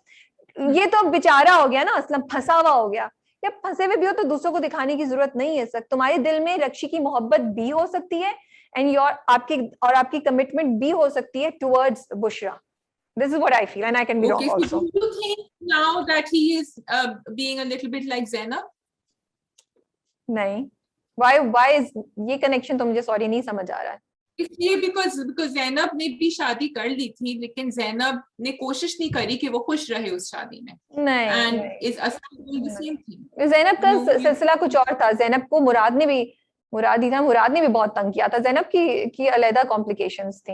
ये तो बेचारा हो गया ना, असलम फंसा हुआ हो गया, या फंसे हुए भी हो तो दूसरों को दिखाने की जरूरत नहीं है। सर तुम्हारे दिल में रक्षी की मोहब्बत भी हो सकती है, एंड योर आपकी कमिटमेंट भी हो सकती है towards Bushra. This is what I feel, and I can be wrong also. So do you think now that he is being a little bit like Zainab? नहीं, why is ये connection तो मुझे sorry नहीं समझ आ रहा है। इसलिए because जैनब ने भी शादी कर ली थी, लेकिन जैनब ने कोशिश नहीं करी कि वो खुश रहे उस शादी में। नहीं, and is Aslam doing the same thing? Zainab का सिलसिला कुछ और था। जैनब को मुराद ने भी बहुत तंग किया था। जैनब की अलग कॉम्प्लिकेशंस थी।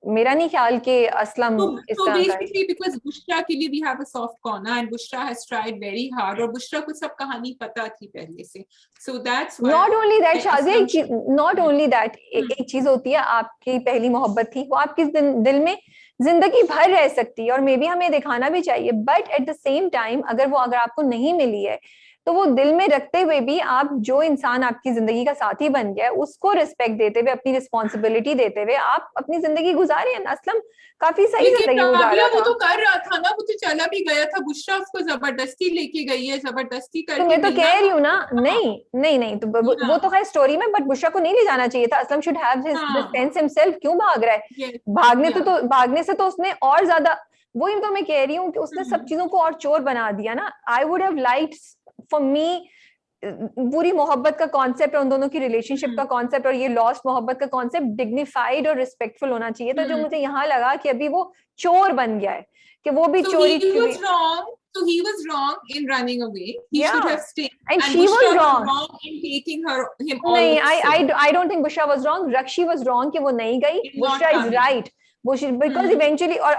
मेरा नहीं ख्याल कि असलम इस तरह का। basically because बुशरा के लिए we have a soft corner and Bushra has tried very hard, और बुशरा को सब कहानी पता थी पहले से, so that's why not only that Shazia, not only that, एक चीज होती है आपकी पहली मोहब्बत थी, वो आपके दिल में जिंदगी भर रह सकती है, और मे बी हमें दिखाना भी चाहिए, but at the same time अगर आपको नहीं मिली है तो वो दिल में रखते हुए भी आप जो इंसान आपकी जिंदगी का साथी बन गया है उसको रिस्पेक्ट देते हुए, अपनी रिस्पॉन्सिबिलिटी देते हुए आप अपनी जिंदगी गुजारे। असलम काफी सही जिंदगी गुजार रहा था। वो तो कर रहा था ना, वो तो चला भी गया था। बुशरा उसको जबरदस्ती लेके गई है, जबरदस्ती करके। तो मैं तो कह रही हूँ ना, नहीं तो वो तो है स्टोरी में, बट बुशरा को नहीं ले जाना चाहिए था। Aslam should have his sense himself. क्यों भाग रहा है? भागने से तो उसने और ज्यादा, वही तो मैं कह रही हूँ कि उसने सब चीजों को और चोर बना दिया ना। आई would have liked, for me, पूरी मोहब्बत का कॉन्सेप्ट और उन दोनों की रिलेशनशिप का कॉन्सेप्ट और ये लॉस्ट मोहब्बत का कॉन्सेप्ट डिग्निफाइड और रिस्पेक्टफुल होना चाहिए था। जो मुझे यहाँ लगा कि अभी वो चोर बन गया है, कि वो भी चोरी So he was wrong in running away. He should have stayed. And she was wrong in taking him. नहीं, I don't think Bushra was wrong. Rakshi was wrong कि वो नहीं गई. Bushra is right. Because eventually, और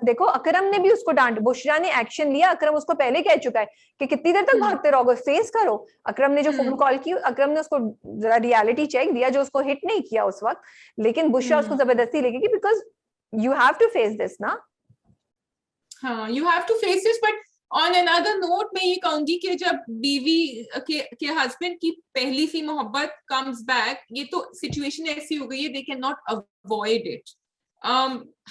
देखो अकरम ने भी उसको डांट, बुशरा ने एक्शन लिया, अकरम उसको पहले कह चुका है कि कितनी देर तक भागते रहोगे, फेस करो। अकरम ने जो फोन कॉल की, अकरम ने उसको जरा रियलिटी चेक दिया, जो उसको हिट नहीं किया उस वक्त, लेकिन बुशरा उसको जबरदस्ती लेके कि because you have to face this ना। हाँ, you have to face this, but on another note मैं ये कहूंगी कि जब बीवी के हस्बैंड की पहली सी मोहब्बत कम्स बैक, ये तो सिचुएशन ऐसी हो गई है, they can not avoid it.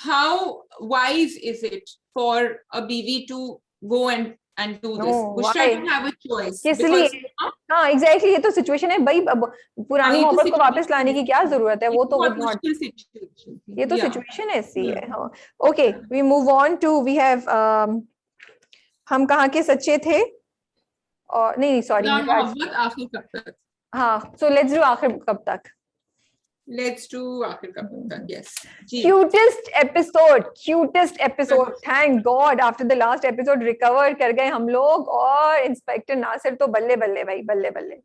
How wise is it for a बीवी to go and do this? Bushra didn't have a choice. इसलिए हाँ एग्जैक्टली, ये तो सिचुएशन है भाई, अब पुरानी मोहब्बत को वापस लाने की क्या जरूरत है, वो तो वुड नॉट, ये तो सिचुएशन ऐसी है. Okay, we move on to, we have, हम कहाँ के सच्चे थे, और नहीं सॉरी, मोहब्बत आखिर कब तक. हाँ, सो लेट्स डू आखिर कब तक. Let's do आखिर कब तक. Yes. Cutest episode. Thank God, after the last episode recover कर गए हम लोग, और इंस्पेक्टर नासिर तो बल्ले बल्ले भाई, बल्ले बल्ले.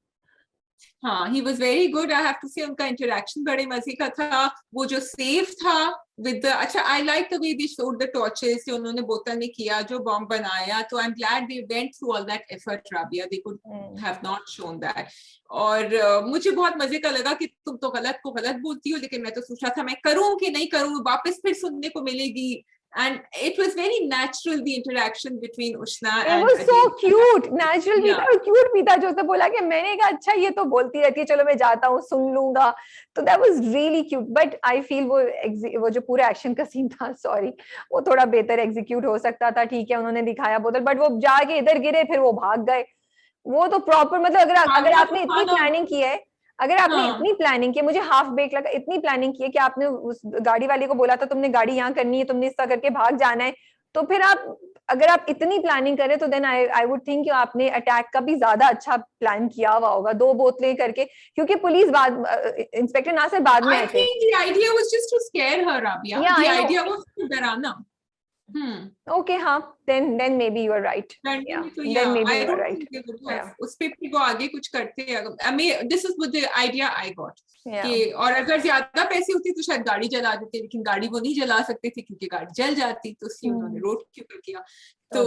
हाँ, he was very good. I have to say उनका interaction बड़े मजे का था. वो जो safe था with the, अच्छा, I like the way they showed the torches कि उन्होंने बोतल में किया, जो बॉम्ब बनाया. तो I'm glad they went through all that effort, Rabia. They could have not shown that. और मुझे बहुत मजे का लगा कि तुम तो गलत को गलत बोलती हो, लेकिन मैं तो सोच रहा था मैं करूं कि नहीं करूं, वापस फिर सुनने को मिलेगी. And it was very natural, the interaction between Ushna and It was so cute, natural भी था और cute भी था, जो उसने बोला कि मैंने कहा अच्छा ये तो बोलती रहती है, चलो मैं जाता हूँ सुन लूंगा. तो that was really cute. But I feel वो जो पूरा एक्शन का सीन था, सॉरी, वो थोड़ा बेहतर एग्जीक्यूट हो सकता था. ठीक है, उन्होंने दिखाया बोतल, बट वो जाके इधर गिरे, फिर वो भाग गए. वो तो प्रॉपर, मतलब अगर आपने इतनी प्लानिंग की है, अगर आपने इतनी प्लानिंग की, मुझे हाफ बेक लगा, इतनी प्लानिंग की है कि आपने उस गाड़ी वाले को बोला था तुमने गाड़ी यहाँ करनी है, तुमने इस तरह करके भाग जाना है, तो फिर आप, अगर आप इतनी प्लानिंग करें तो देन आई वुड थिंक कि आपने अटैक का भी ज्यादा अच्छा प्लान किया हुआ होगा, 2 बोतलें करके, क्योंकि पुलिस बाद, इंस्पेक्टर नासिर बाद में आए थे. The idea was just to scare her, Rabia. The idea was to डराना. Okay, हाँ, then maybe you are right. Then maybe you are right. उस पे वो आगे कुछ करते हैं. I mean, this is the idea I got. कि और अगर ज्यादा पैसे होती तो शायद गाड़ी जला देते, लेकिन गाड़ी वो नहीं जला सकते थे क्योंकि गाड़ी जल जाती, तो इसलिए उन्होंने रोड के ऊपर किया. तो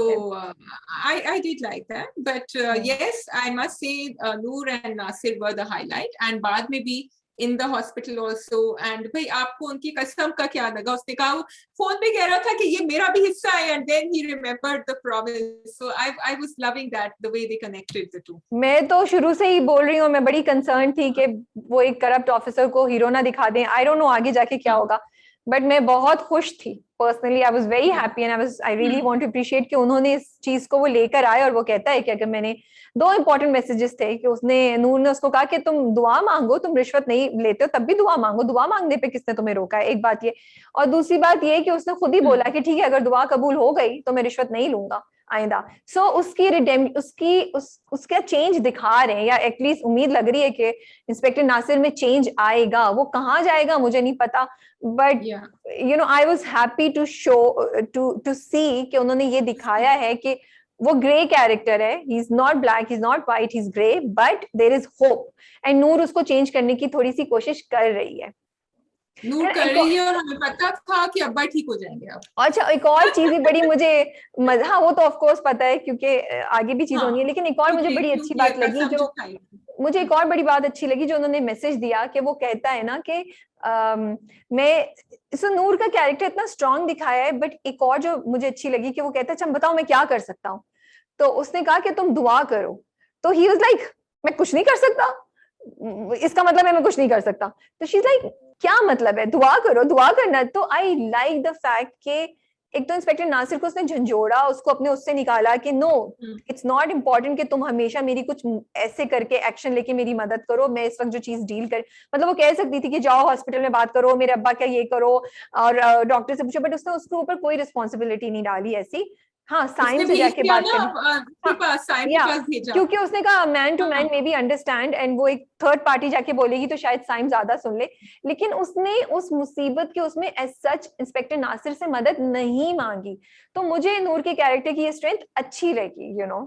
I did like that, but yes, I must say Noor and Nasir were the highlight, and बाद में भी in the hospital also. And भाई आपको उनकी कसम का क्या लगा? उसने कहा, फोन पे कह रहा था कि ये मेरा भी हिस्सा है, and then he remembered the promise. So I was loving that, the way they connected the two. मैं तो शुरू से ही बोल रही हूँ, मैं बड़ी कंसर्न थी कि वो एक करप्ट ऑफिसर को हीरो ना दिखा दें. आई डोंट नो आगे जाके क्या होगा, बट मैं बहुत खुश थी personally. I was very happy and I really want to appreciate कि उन्होंने इस चीज को वो लेकर आए. और वो कहता है कि अगर मैंने 2 इंपॉर्टेंट मैसेजेस थे कि उसने, नूर ने उसको कहा कि तुम दुआ मांगो, तुम रिश्वत नहीं लेते हो तब भी दुआ मांगो, दुआ मांगने पे किसने तुम्हें रोका है. एक बात ये, और दूसरी बात ये कि उसने खुद ही बोला कि ठीक है अगर दुआ कबूल हो गई तो मैं रिश्वत नहीं लूंगा आइंदा. सो उसका चेंज दिखा रहे हैं, या एटलीस्ट उम्मीद लग रही है कि इंस्पेक्टर नासिर में चेंज आएगा. वो कहाँ जाएगा मुझे नहीं पता, but you know I was happy to see कि उन्होंने ये दिखाया है कि वो ग्रे कैरेक्टर है, he is not black, he is not white, he is grey, but there is hope. And Noor उसको चेंज करने की थोड़ी सी कोशिश कर रही है. नूर कर रही है, और हमें पता था कि अब्बा ठीक हो जाएंगे अब. अच्छा, एक और चीज बड़ी मुझे हाँ वो तो ऑफ कोर्स पता है क्योंकि आगे भी चीज होनी है, लेकिन एक और मुझे बड़ी अच्छी बात लगी, जो मुझे एक और बड़ी बात अच्छी लगी जो उन्होंने मैसेज दिया कि वो कहता है ना कि मैं नूर का कैरेक्टर इतना स्ट्रांग दिखाया है, बट एक और जो मुझे अच्छी लगी कि वो कहता है अच्छा बताओ मैं क्या कर सकता हूँ. तो उसने कहा कि तुम दुआ करो. तो ही वाज लाइक मैं कुछ नहीं कर सकता, इसका मतलब है मैं कुछ नहीं कर सकता. तो शी इज लाइक क्या मतलब है दुआ करो, दुआ करना. तो आई लाइक द फैक्ट कि एक तो इंस्पेक्टर नासिर को उसने झंझोड़ा, उसको अपने उससे निकाला कि नो इट्स नॉट इम्पोर्टेंट कि तुम हमेशा मेरी कुछ ऐसे करके एक्शन लेके मेरी मदद करो, मैं इस वक्त जो चीज डील कर, मतलब वो कह सकती थी कि जाओ हॉस्पिटल में बात करो, मेरे अब्बा क्या ये करो और डॉक्टर से पूछो, बट उसने उसके ऊपर कोई रिस्पॉन्सिबिलिटी नहीं डाली ऐसी. हाँ, साइंस से जाके बात करनी, क्योंकि उसने कहा man to man maybe understand, and वो एक थर्ड पार्टी जाके बोलेगी तो शायद साइंस ज्यादा सुन ले. लेकिन उसने उस मुसीबत के उसमें एज सच इंस्पेक्टर नासिर से मदद नहीं मांगी. तो मुझे नूर के कैरेक्टर की ये स्ट्रेंथ अच्छी लगी, यू नो.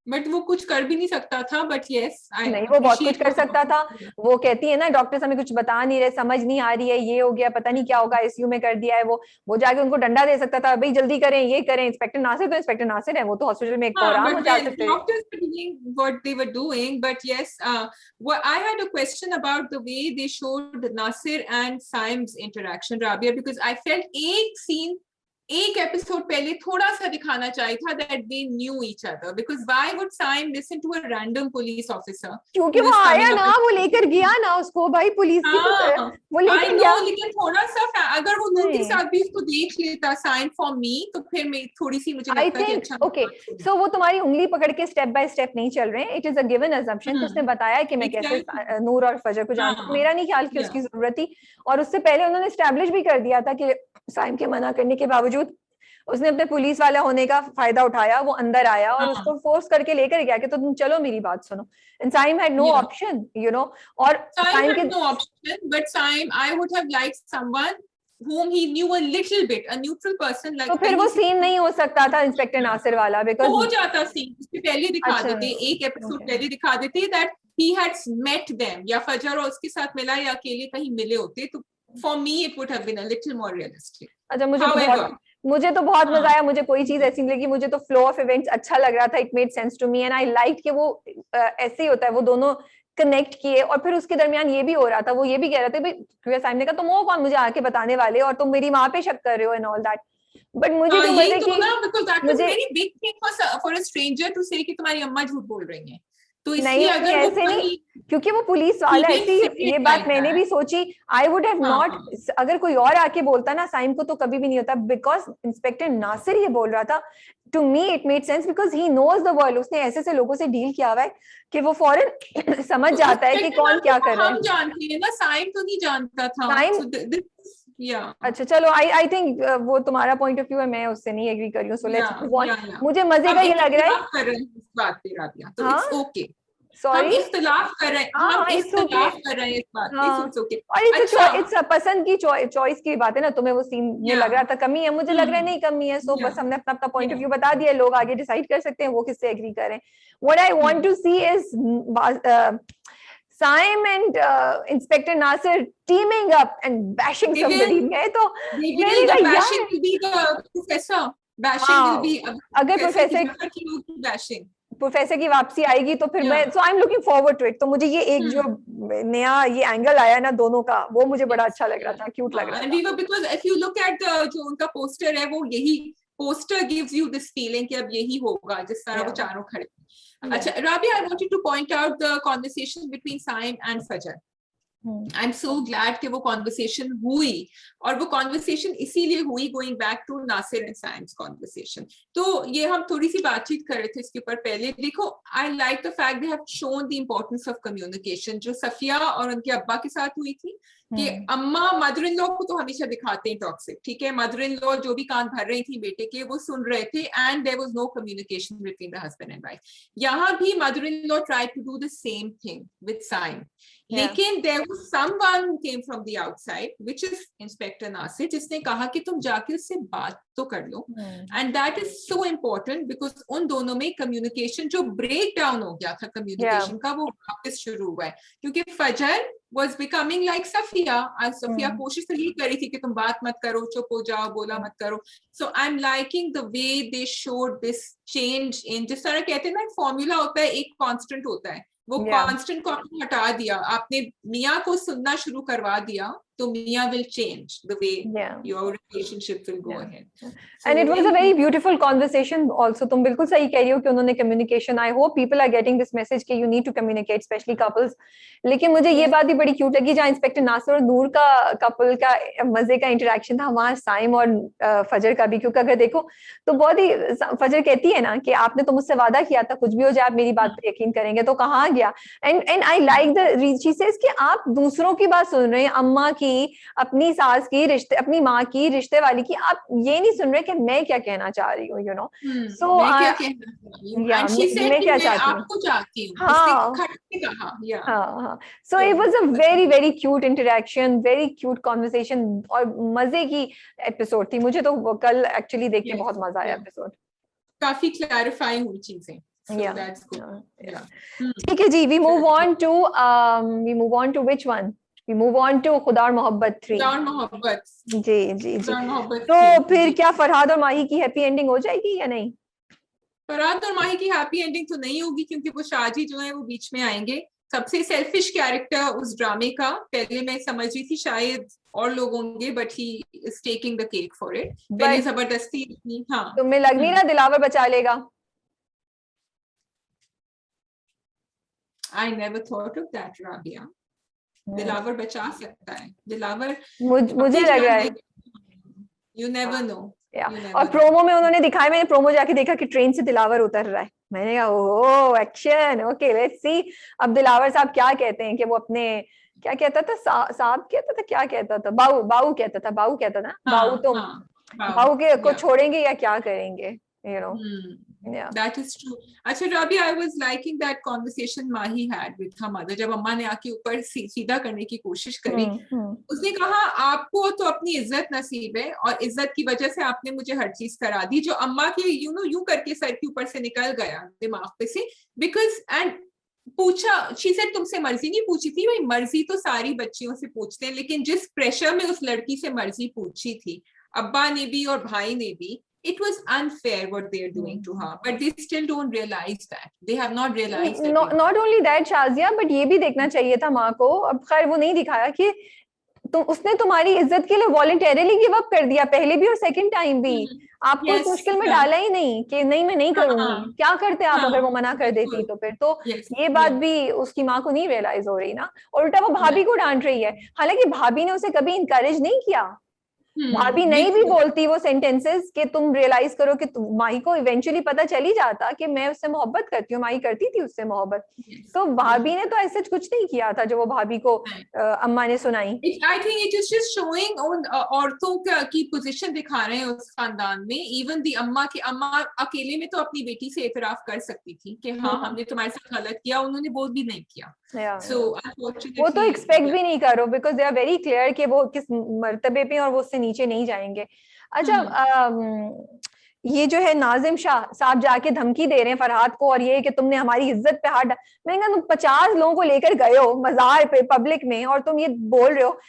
बट वो कुछ कर भी नहीं सकता था, बट यस नहीं, वो बहुत कुछ कर सकता था। वो कहती है ना, डॉक्टर्स हमें कुछ बता नहीं रहे, समझ नहीं आ रही है, ये हो गया, पता नहीं क्या होगा, आईसीयू में कर दिया है। वो जाके उनको डंडा दे सकता था, भाई जल्दी करें, ये करें। इंस्पेक्टर नासिर तो इंस्पेक्टर नासिर है, वो तो हॉस्पिटल में एक हाँ, आराम हो but जा the सकते थे। doctors were doing what they were doing, but yes, what I had a question about the way they showed Nasir and Saim's interaction, Rabia, because I felt एक scene, एक एपिसोड पहले थोड़ा सा दिखाना चाहिए था that they knew each other, because why would Saim listen to a random police officer क्योंकि who वो is आया coming up ना, with वो लेकर गया ना उसको, भाई पुलिस की हाँ, वो I लेकर know, गया। लेकिन थोड़ा सा अगर वो नूर के नहीं, साथ भी उसको देख लेता साइन फॉर मी, तो फिर मैं थोड़ी सी मुझे आई लगता कि थिंक अच्छा ओके, सो वो तुम्हारी उंगली पकड़ के स्टेप बाय स्टेप नहीं चल रहे हैं। It is a given assumption कि उसने बताया कि मैं कैसे एग्जैक्टली, नूर और फजर को जानता हूँ। हाँ, मेरा नहीं ख्याल कि उसकी जरूरत थी। और उससे पहले उन्होंने स्टैब्लिश भी कर दिया था कि साइम के मना करने के बावजूद उसने अपने पुलिस वाला होने का फायदा उठाया, वो अंदर आया और हाँ, उसको फोर्स करके लेकर गया कि तो तुम चलो मेरी बात सुनो। And Saim had no yeah. Option, you know. और Saim साइम had के no option, but Saim, I would have liked someone whom he knew a little bit, a neutral person, तो like फिर वो कहीं से सीन नहीं हो सकता था इंस्पेक्टर नासिर वाला, बिकॉज हो जाता सीन, उसके पहले दिखा अच्छा, देते, एक एपिसोड okay. पहले दिखा देते that he had met them, या फजर और उसके साथ मिला या अकेले कहीं मिले होते, तो for me it would have been a little more realistic. अच्छा, However, मुझे तो बहुत मजा हाँ, आया। मुझे कोई चीज ऐसी नहीं लगी, मुझे तो फ्लो ऑफ इवेंट्स अच्छा लग रहा था। It made sense to me and I like कि वो ऐसे ही होता है, वो दोनों कनेक्ट किए। और फिर उसके दरमियान ये भी हो रहा था, वो ये भी कह रहे थे भाई, क्योंकि सामने का तुम वो कौन मुझे आके बताने वाले, और तुम मेरी माँ पे शक कर रहे हो एंड ऑल दैट। बट मुझे जो यही मजे तो की, ना, because that was मुझे very big thing for a stranger to say कि तुम्हारी अम्मा झूठ बोल रही हैं, तो नहीं इसलिए नहीं अगर वो ऐसे नहीं, कहीं क्योंकि वो पुलिस he वाला didn't ऐसी, say ये it बात like मैंने that. भी सोची। आई वुड हैव नॉट, हाँ, अगर कोई और आके बोलता ना साइम को, तो कभी भी नहीं होता। बिकॉज इंस्पेक्टर नासिर ये बोल रहा था, to me it made sense, because he knows the world. उसने ऐसे ऐसे लोगों से डील किया हुआ है कि वो फौरन समझ तो जाता है कि इंस्पेक्टर कौन नासिर क्या को कर रहा हम है। जानते हैं ना, साइम तो नहीं जानता था, साइम, so yeah, अच्छा चलो, आई थिंक वो तुम्हारा पॉइंट ऑफ व्यू है, मैं उससे नहीं एग्री कर रही हूँ। So let's yeah, move on. yeah, yeah. मुझे मजे हम का ये लग रहा है। इख्तिलाफ कर रहे हैं इस बात पे राबिया, तो हाँ, इट्स ओके, हम सॉरी, इख्तिलाफ कर रहे हैं, हाँ हम हाँ, इट्स ओके। इख्तिलाफ कर रहे हैं इस बात पे, हाँ, इट्स ओके। और अच्छा, इट्स पसंद की चॉइस की बात है ना। तुम्हें वो सीन में या लग रहा था कमी है, मुझे लग रहा है नहीं कमी है। सो या बस हमने अपना अपना पॉइंट ऑफ या व्यू बता दिया, लोग आगे डिसाइड कर सकते हैं वो किससे एग्री करें। What I want to see is Saim and Inspector Nasir teaming up and bashing they somebody। will, मैंने the कहा bashing यार, will be the professor, bashing will हाँ, be अगर प्रोफेसर की प्रोफेसर जगह की होगी bashing, की वापसी आएगी तो फिर मैं, yeah. So I am looking forward to it. तो मुझे ये एक जो नया ये एंगल आया ना दोनों का, वो मुझे बड़ा अच्छा लग रहा था, क्यूट लग रहा And था। we were, because if you look at the जो उनका पोस्टर है, वो यही poster gives you this feeling कि अब यही होगा जिस तरह वो चारों खड़े। अच्छा Rabia, I wanted to point out the conversation between Saim and Fajr. I'm so glad कि वो conversation हुई, और वो conversation इसीलिए हुई, going back to Nasir and Saim's conversation. तो ये हम थोड़ी सी बातचीत कर रहे थे इसके ऊपर पहले। देखो, I like the fact they have shown the importance of communication, जो सफिया और उनके अब्बा के साथ हुई थी, कि अम्मा मदर इन लॉ को तो हमेशा दिखाते हैं टॉक्सिक, ठीक है, मदर इन लॉ जो भी कान भर रही थी बेटे के, वो सुन रहे थे, and there was no communication between the husband and wife. यहाँ भी mother in law tried to do the same thing with Saim, लेकिन there was someone who came from the outside, which is inspector Nasir, जिसने कहा कि तुम जाके उससे बात तो कर लो, and that is so important, because उन दोनों में कम्युनिकेशन जो ब्रेक डाउन हो गया था कम्युनिकेशन का, वो वापस शुरू हुआ है, क्योंकि फजर was becoming like Safia. Safia कोशिश तो यही कर रही थी कि तुम बात मत करो, चुप हो जाओ, बोला मत करो। So I'm liking the way they showed this change in, जिस तरह कहते हैं ना, फॉर्मूला होता है, एक कांस्टेंट होता है, वो कांस्टेंट को आपने हटा दिया, आपने मियाँ को सुनना शुरू करवा दिया, तो मियाँ will change the way your relationship will go ahead. And it was a very beautiful conversation also. तुम बिल्कुल सही कह रही हो कि उन्होंने communication, I hope people are getting this message कि you need to communicate, especially couples. लेकिन मुझे ये बात भी बड़ी क्यूट लगी, जहाँ इंस्पेक्टर नासिर और नूर का कपल का मजे का इंटरेक्शन था, वहां साइम और फजर का भी। क्योंकि अगर देखो तो बहुत ही, फजर कहती है ना कि आपने तो मुझसे वादा किया था कुछ भी हो जाए आप मेरी बात पे यकीन करेंगे, तो कहाँ गया। And I like the she says कि आप दूसरों की बात सुन रहे हैं, अम्मा की, अपनी सास की, रिश्ते, अपनी माँ की, रिश्ते वाली की, आप ये नहीं सुन रहे कि मैं क्या कहना चाह रही हूँ, यू नो। सो मैं क्या चाहती हूँ, हाँ, so it was a very very cute interaction, very cute conversation, और मजे की एपिसोड थी। मुझे तो कल एक्चुअली देख के बहुत मजा आया एपिसोड, काफी क्लैरिफाई हुई चीजें, So Yeah. that's good. Yeah. Hmm. ठीक है जी, we move on to which one? We move on to खुदा और मोहब्बत 3. खुदा और मोहब्बत. जी जी जी. खुदा और मोहब्बत तो 3. फिर जी. क्या फरहाद और माही की हैप्पी एंडिंग हो जाएगी या नहीं? फरहाद और माही की हैप्पी एंडिंग तो नहीं होगी, क्योंकि वो शाजी जो है वो बीच में आएंगे. सबसे सेल्फिश कैरेक्टर उस ड्रामे का, पहले मैं समझ रही थी शायद और लोग होंगे, but he is taking the cake for it. पहले जबरदस्ती. हाँ, तुम्हें लग नहीं रहा दिलावर बचा लेगा? I never thought of that, Rabia. Dilawar बचा सकता है. दिलावर मुझे लग रहा है. You never know. और प्रोमो में उन्होंने दिखाया, मैंने प्रोमो जाके देखा कि ट्रेन से दिलावर उतर रहा है. मैंने कहा ओह एक्शन, ओके लेट्स सी. अब दिलावर साहब क्या कहते हैं कि वो अपने क्या कहता था, साहब कहता था, क्या कहता था, बाऊ कहता था, बाऊ कहता था. बाऊ तो बाऊ के को छोड़ेंगे या क्या करेंगे, you know. Yeah, that is true. अच्छा Rabia, I was liking that conversation Mahi had with her mother. जब अम्मा ने आके ऊपर सीधा करने की कोशिश करी, उसने कहा आपको तो अपनी इज्जत नसीब है और इज्जत की वजह से आपने मुझे हर चीज करा दी, जो अम्मा के यूं करके सर के ऊपर से निकल गया दिमाग पे से. बिकॉज एंड पूछा, शी सेड तुमसे मर्जी नहीं पूछी थी. भाई मर्जी तो सारी बच्चियों से पूछते हैं, लेकिन जिस प्रेशर में उस लड़की से मर्जी पूछी थी अब्बा ने भी और भाई ने भी, it was unfair what they are doing to her, but they still don't realize that. They have not realized that. Not only that Shazia, but ये भी देखना चाहिए था माँ को. अब खैर वो नहीं दिखाया कि तो उसने तुम्हारी इज्जत के लिए वॉलंटरीली गिव अप कर दिया, पहले भी और सेकंड टाइम भी. आपको इस मुश्किल में डाला ही नहीं कि नहीं मैं नहीं करूंगी. क्या करते आप अगर वो मना कर देती तो फिर तो ये बात भी उसकी माँ को नहीं रियलाइज हो रही ना. और उल्टा वो भाभी को डांट रही है, हालांकि भाभी ने उसे कभी इंकरेज नहीं किया. भाभी नहीं भी बोलती वो सेंटेंसेस कि तुम रियलाइज करो कि माही को इवेंचुअली पता चल ही जाता कि मैं उससे मोहब्बत करती हूँ. माही करती थी उससे मोहब्बत. तो भाभी ने तो ऐसा कुछ नहीं किया था जो वो भाभी को अम्मा ने सुनाई. आई think it is just showing औरतों की पोजीशन दिखा रहे हैं उस खानदान में. इवन दी अम्मा अकेले में तो अपनी बेटी से एतराफ कर सकती थी कि हाँ हमने तुम्हारे साथ गलत किया, उन्होंने बोल भी नहीं किया. So वो तो एक्सपेक्ट भी नहीं करो, because they are very clear कि वो किस मर्तबे पे और वो उससे नीचे नहीं जाएंगे. अच्छा ये जो है नाजिम शाह साहब जाके धमकी दे रहे हैं फरहाद को, और ये कि तुमने हमारी इज्जत पे हाथ मैंने कहा तुम 50 लोगों को लेकर गए हो मजार पे पब्लिक में और तुम ये बोल रहे हो.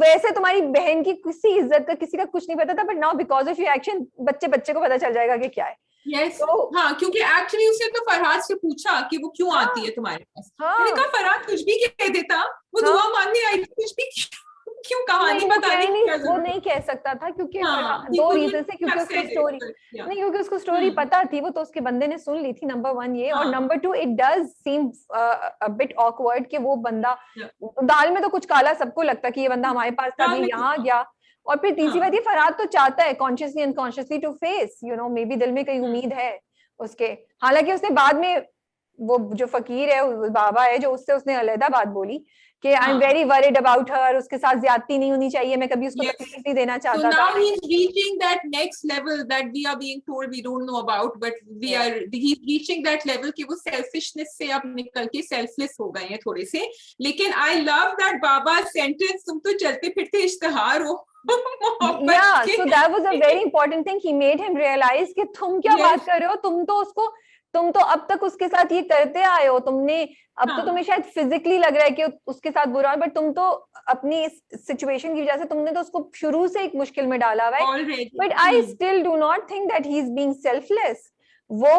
वैसे तुम्हारी बहन की किसी इज्जत का किसी का कुछ नहीं पता था, but now because of your action बच्चे को पता चल जाएगा कि क्या है. Yes. हाँ, क्योंकि एक्चुअली उसने तो फरहाद से पूछा कि वो क्यों आती है तुम्हारे पास. मैंने कहा फरहाद कुछ भी कह देता, वो दुआ मांगने आई थी, कुछ भी क्यों कहानी बताने की क्या जरूरत. वो नहीं कह सकता था क्योंकि दो रीजन से, क्योंकि उसको स्टोरी नहीं, क्योंकि उसको स्टोरी पता थी, वो तो उसके बंदे ने सुन ली थी. नंबर 1 ये, और number 2 it does seem a bit awkward कि वो बंदा दाल में तो कुछ काला सबको लगता कि ये बंदा हमारे पास था, ये यहाँ गया. और फिर तीसरी बात ये फरहाद तो चाहता है consciously unconsciously to face, you know, maybe दिल में कहीं उम्मीद है उसके. हालांकि उसने बाद में वो जो फकीर है बाबा है जो उससे उसने अलहदा बात बोली कि I am very worried about her, उसके साथ ज्यादती नहीं होनी चाहिए, मैं कभी उसको तकलीफ नहीं देना चाहता था. So now he's reaching that next level that we are being told we don't know about, but he's reaching that level कि वो selfishness से अब निकल के selfless हो गए हैं थोड़े से. लेकिन I love that Baba sentence, तुम तो चलते फिरते इश्तिहार हो. Yeah, so that was a very important thing. He made him realize कि तुम क्या बात कर रहे हो, तुम तो अब तक उसके साथ ये करते आए हो, तुमने अब तो तुम्हें शायद फिजिकली लग रहा है कि उसके साथ बुरा है, बट तुम तो अपनी सिचुएशन की वजह से तुमने तो उसको शुरू से एक मुश्किल में डाला हुआ है. But I still do not think that he is being selfless. वो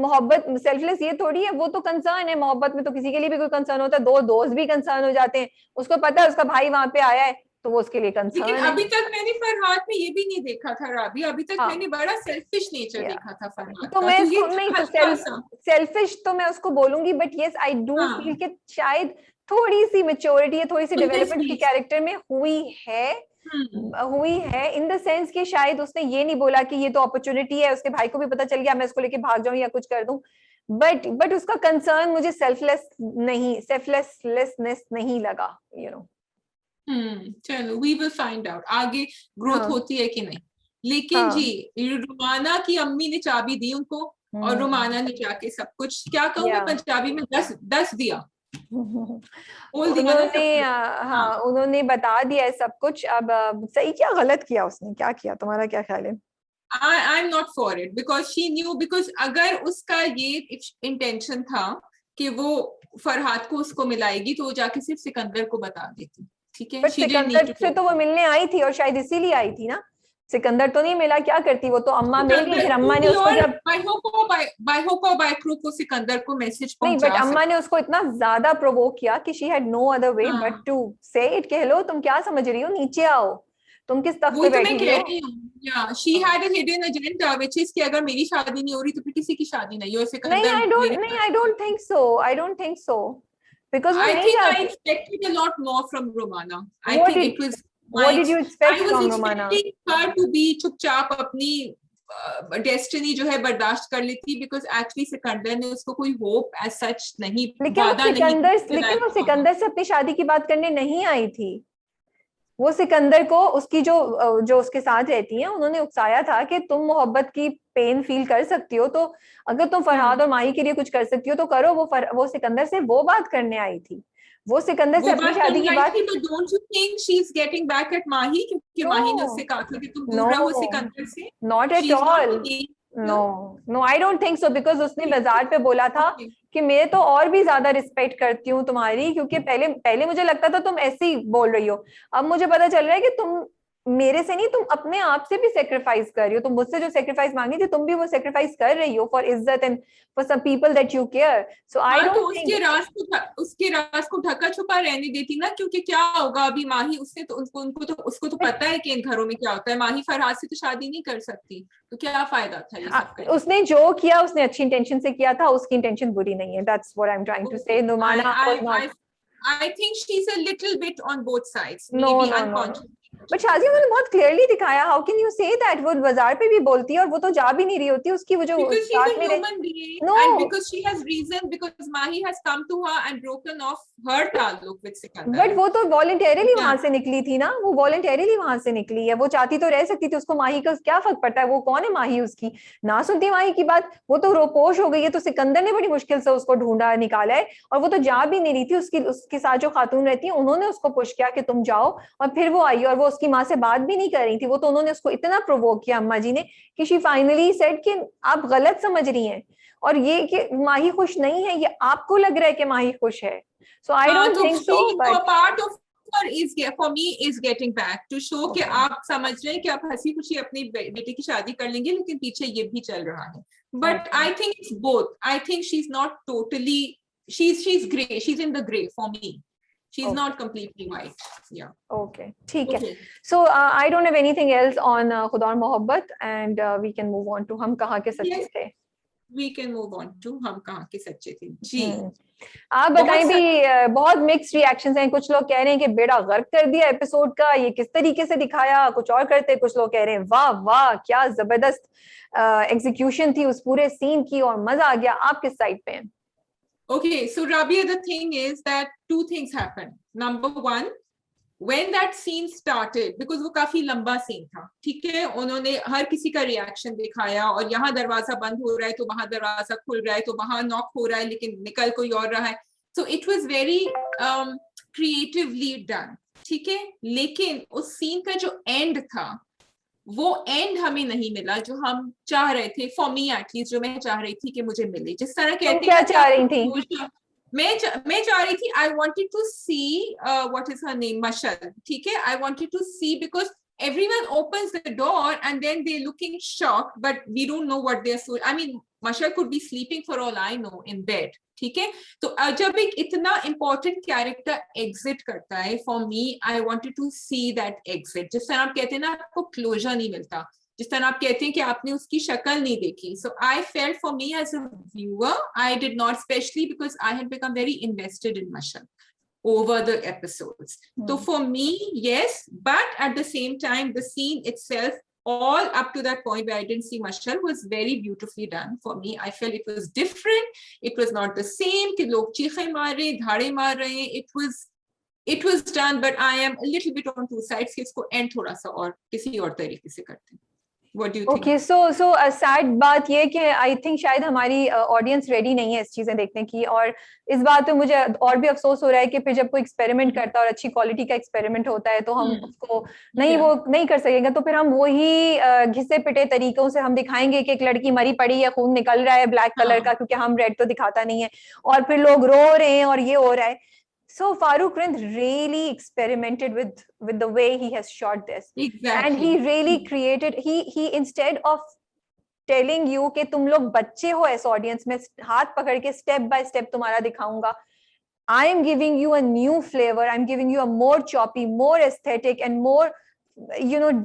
मोहब्बत सेल्फलेस ये थोड़ी है, वो तो कंसर्न है. मोहब्बत में तो किसी के लिए भी कोई कंसर्न होता है, दो दोस्त भी कंसर्न हो जाते हैं. उसको पता है उसका भाई वहां पे आया है तो वो उसके लिए कंसर्न है. लेकिन अभी तक मैंने फरहाद में ये भी नहीं देखा था राबी, अभी तक मैंने बड़ा सेल्फिश नेचर देखा था फरहाद. तो मैं इसको नहीं तो सेल्फिश तो मैं उसको बोलूंगी, but yes I do feel कि शायद थोड़ी सी मैच्योरिटी है, थोड़ी सी डेवलपमेंट की कैरेक्टर में हुई है इन द सेंस कि शायद उसने ये नहीं बोला कि ये तो अपॉर्चुनिटी है, उसके भाई को भी पता चल गया मैं इसको लेके भाग जाऊं या कुछ कर दूं. बट उसका कंसर्न मुझे सेल्फलेसनेस नहीं लगा, यू नो. चलो वी विल फाइंड आउट आगे ग्रोथ होती है कि नहीं. लेकिन जी रुमाना की अम्मी ने चाबी दी उनको, और रुमाना ने जाके सब कुछ, क्या कहूँ मैं पंजाबी में, 10 दिया. उन्होंने बता दिया है सब कुछ. अब सही क्या गलत किया उसने, क्या किया, तुम्हारा क्या ख्याल है? I'm not for it because she knew, because अगर उसका ये intention था कि वो फरहाद को उसको मिलाएगी तो वो जाके सिर्फ सिकंदर को बता देती, ठीक है। बट सिकंदर से तो वो मिलने आई थी और शायद इसीलिए आई थी ना, सिकंदर तो नहीं मिला, क्या करती वो तो, अम्मा मिल गई, फिर अम्मा ने उसको जब बाय क्रू को सिकंदर को मैसेज नहीं, पहुंचा बट अम्मा ने उसको इतना ज्यादा प्रोवोक किया कि she had no other way but to say it कि हेलो तुम क्या समझ रही हो, नीचे आओ, तुम किस तख्त पे बैठी हो। Yeah, she had a hidden agenda, which is कि अगर मेरी शादी नहीं हो रही तो फिर किसी की शादी नहीं हो। नहीं, I don't think so because वो नहीं I चाहती। expected a lot more from Romana. What did you expect from Romana? I was expecting her to be चुपचाप अपनी डेस्टिनी जो है बर्दाश्त कर लेती, बिकॉज एक्चुअली सिकंदर ने उसको कोई होप एज सच नहीं, लेकिन वो सिकंदर से अपनी शादी की बात करने नहीं आई थी। वो सिकंदर को उसकी जो उसके साथ रहती हैं उन्होंने उकसाया था कि तुम मोहब्बत की पेन फील कर सकती हो तो अगर तुम फरहाद और माही के लिए कुछ कर सकती हो तो करो। वो सिकंदर से वो बात करने आई थी, वो सिकंदर से अपनी शादी की बात। Don't you think she is getting back at Mahi, क्योंकि माही ने उससे कहा था कि तुम दूर रहो सिकंदर से। Not at all, no I don't think so, because उसने बाजार पे बोला था कि मैं तो और भी ज्यादा रिस्पेक्ट करती हूँ तुम्हारी, क्योंकि पहले मुझे लगता था तुम ऐसे ही बोल रही हो, अब मुझे पता चल रहा है कि तुम मेरे से नहीं, तुम अपने आप से भी सेक्रीफाइस कर रही हो, तुम मुझसे जो सेक्रीफाइस मांगी थी तुम भी वो सेक्रीफाइस कर रही हो फॉर इज्जत and for some people that you care. So I don't think उसके राज को ढका छुपा रहने देती ना, क्योंकि क्या होगा अभी माही, उसने तो उसको तो पता है कि इन घरों में क्या होता है। माही फरहाद से तो शादी नहीं कर सकती, तो क्या फायदा था ये सब करने। उसने जो किया उसने अच्छी इंटेंशन से किया था, उसकी इंटेंशन बुरी नहीं है। That's what I am trying to say. Numana was not, I think she's a little bit on both sides, maybe unconscious. But शादी उन्होंने बहुत क्लियरली दिखाया। How can you say that? वो बाजार पे भी बोलती है और वो तो जा भी नहीं रही होती, उसकी वो जो because she's a human being, and because she has reason, because Mahi has come to her and broken off her ताल्लुक with सिकंदर। बट वो तो वॉलंटरीली वहां से निकली थी ना, वो वॉलंटरीली वहां से निकली है, वो चाहती तो रह सकती थी, उसको माही का क्या फर्क पड़ता है, वो कौन है माही, उसकी ना सुनती माही की बात, वो तो रोपोश हो गई है। तो सिकंदर ने बड़ी मुश्किल से उसको ढूंढा निकाला है और वो तो जा भी नहीं रही थी। उसके साथ जो खातून रहती है उन्होंने उसको पुश किया कि तुम जाओ, और फिर वो आई और वो उसकी माँ से बात भी नहीं कर रही थी। वो तो उन्होंने उसको इतना प्रोवोक किया अम्मा जी ने कि शी फाइनली सेड कि आप गलत समझ रही हैं और ये कि माही खुश नहीं है, ये आपको लग रहा है कि माही खुश है। So I don't think so, but part of her is, for me, is getting back to show कि आप समझ रहे हैं कि आप हंसी खुशी अपनी बेटे की शादी कर लेंगे, लेकिन पीछे ये भी चल रहा है। But I think it's both. I think she's not totally, she's gray. She's in the gray for me. She's not completely white. Yeah. Okay, ठीक है। So I don't have anything else on खुदा और मोहब्बत, and we can move on to हम कहाँ के सच्चे थे। We can move on to हम कहाँ के सच्चे थे। जी आप बताएं भी, बहुत मिक्स रिएक्शंस हैं। कुछ लोग कह रहे हैं कि बेड़ा गर्क कर दिया एपिसोड का, ये किस तरीके से दिखाया, कुछ और करते। कुछ लोग कह रहे हैं वाह वाह क्या जबरदस्त एग्जीक्यूशन थी उस पूरे सीन की और मजा आ गया। आप किस साइड पे हैं? Okay, so Rabia, the thing is that two things happened. Number one, when that scene started, because वो काफी लंबा सीन था, ठीक है, उन्होंने हर किसी का रिएक्शन दिखाया और यहाँ दरवाजा बंद हो रहा है तो वहां दरवाजा खुल रहा है तो वहां नॉक हो रहा है लेकिन निकल कोई और रहा है। So it was very creatively done, ठीक है। लेकिन उस सीन का जो एंड था वो एंड हमें नहीं मिला जो हम चाह रहे थे। फॉर मी एटलीस्ट, जो मैं चाह रही थी कि मुझे मिले। जिस तरह कहते क्या चाह रही थी? मैं चाह रही थी, I wanted to see what is her name, Mashal, ठीक है। I wanted to see because everyone opens the door and then they're looking shocked, but we don't know what they're so, I mean Mashal could be sleeping for all I know in bed, ठीक है। तो जब एक इतना important character exit करता है, for me I wanted to see that exit। जिस तरह आप कहते हैं ना आपको closure नहीं मिलता, जिस तरह आप कहते हैं कि आपने उसकी शक्ल नहीं देखी। So I felt for me as a viewer I did not, especially because I had become very invested in Mashal over the episodes. So for me, yes, but at the same time, the scene itself, all up to that point where I didn't see Mashal, was very beautifully done for me. I felt it was different. It was not the same कि लोग चीखे मार रहे, धाड़े मार रहे हैं। It was done, but I am a little bit on two sides कि इसको end थोड़ा सा और किसी और तरीके से करते हैं। What do you think? Okay, so sad बात ये कि आई थिंक शायद हमारी ऑडियंस रेडी नहीं है इस चीजें देखने की, और इस बात पे मुझे और भी अफसोस हो रहा है कि फिर जब कोई एक्सपेरिमेंट करता है और अच्छी क्वालिटी का एक्सपेरिमेंट होता है तो हम उसको नहीं वो नहीं कर सकेंगे, तो फिर हम वही घिसे पिटे तरीकों से हम दिखाएंगे कि एक लड़की मरी पड़ी है, खून निकल रहा है ब्लैक कलर का, क्योंकि हम रेड तो दिखाता नहीं है, और फिर लोग रो रहे हैं और ये हो रहा है. So Farooq Rind really experimented with the way he has shot this. Exactly. And he really created, he instead of telling you कि तुम लोग बच्चे हो इस ऑडियंस में, हाथ पकड़ के स्टेप बाय स्टेप तुम्हारा दिखाऊंगा, I am giving you a new flavor, I'm giving you a more choppy, more aesthetic and more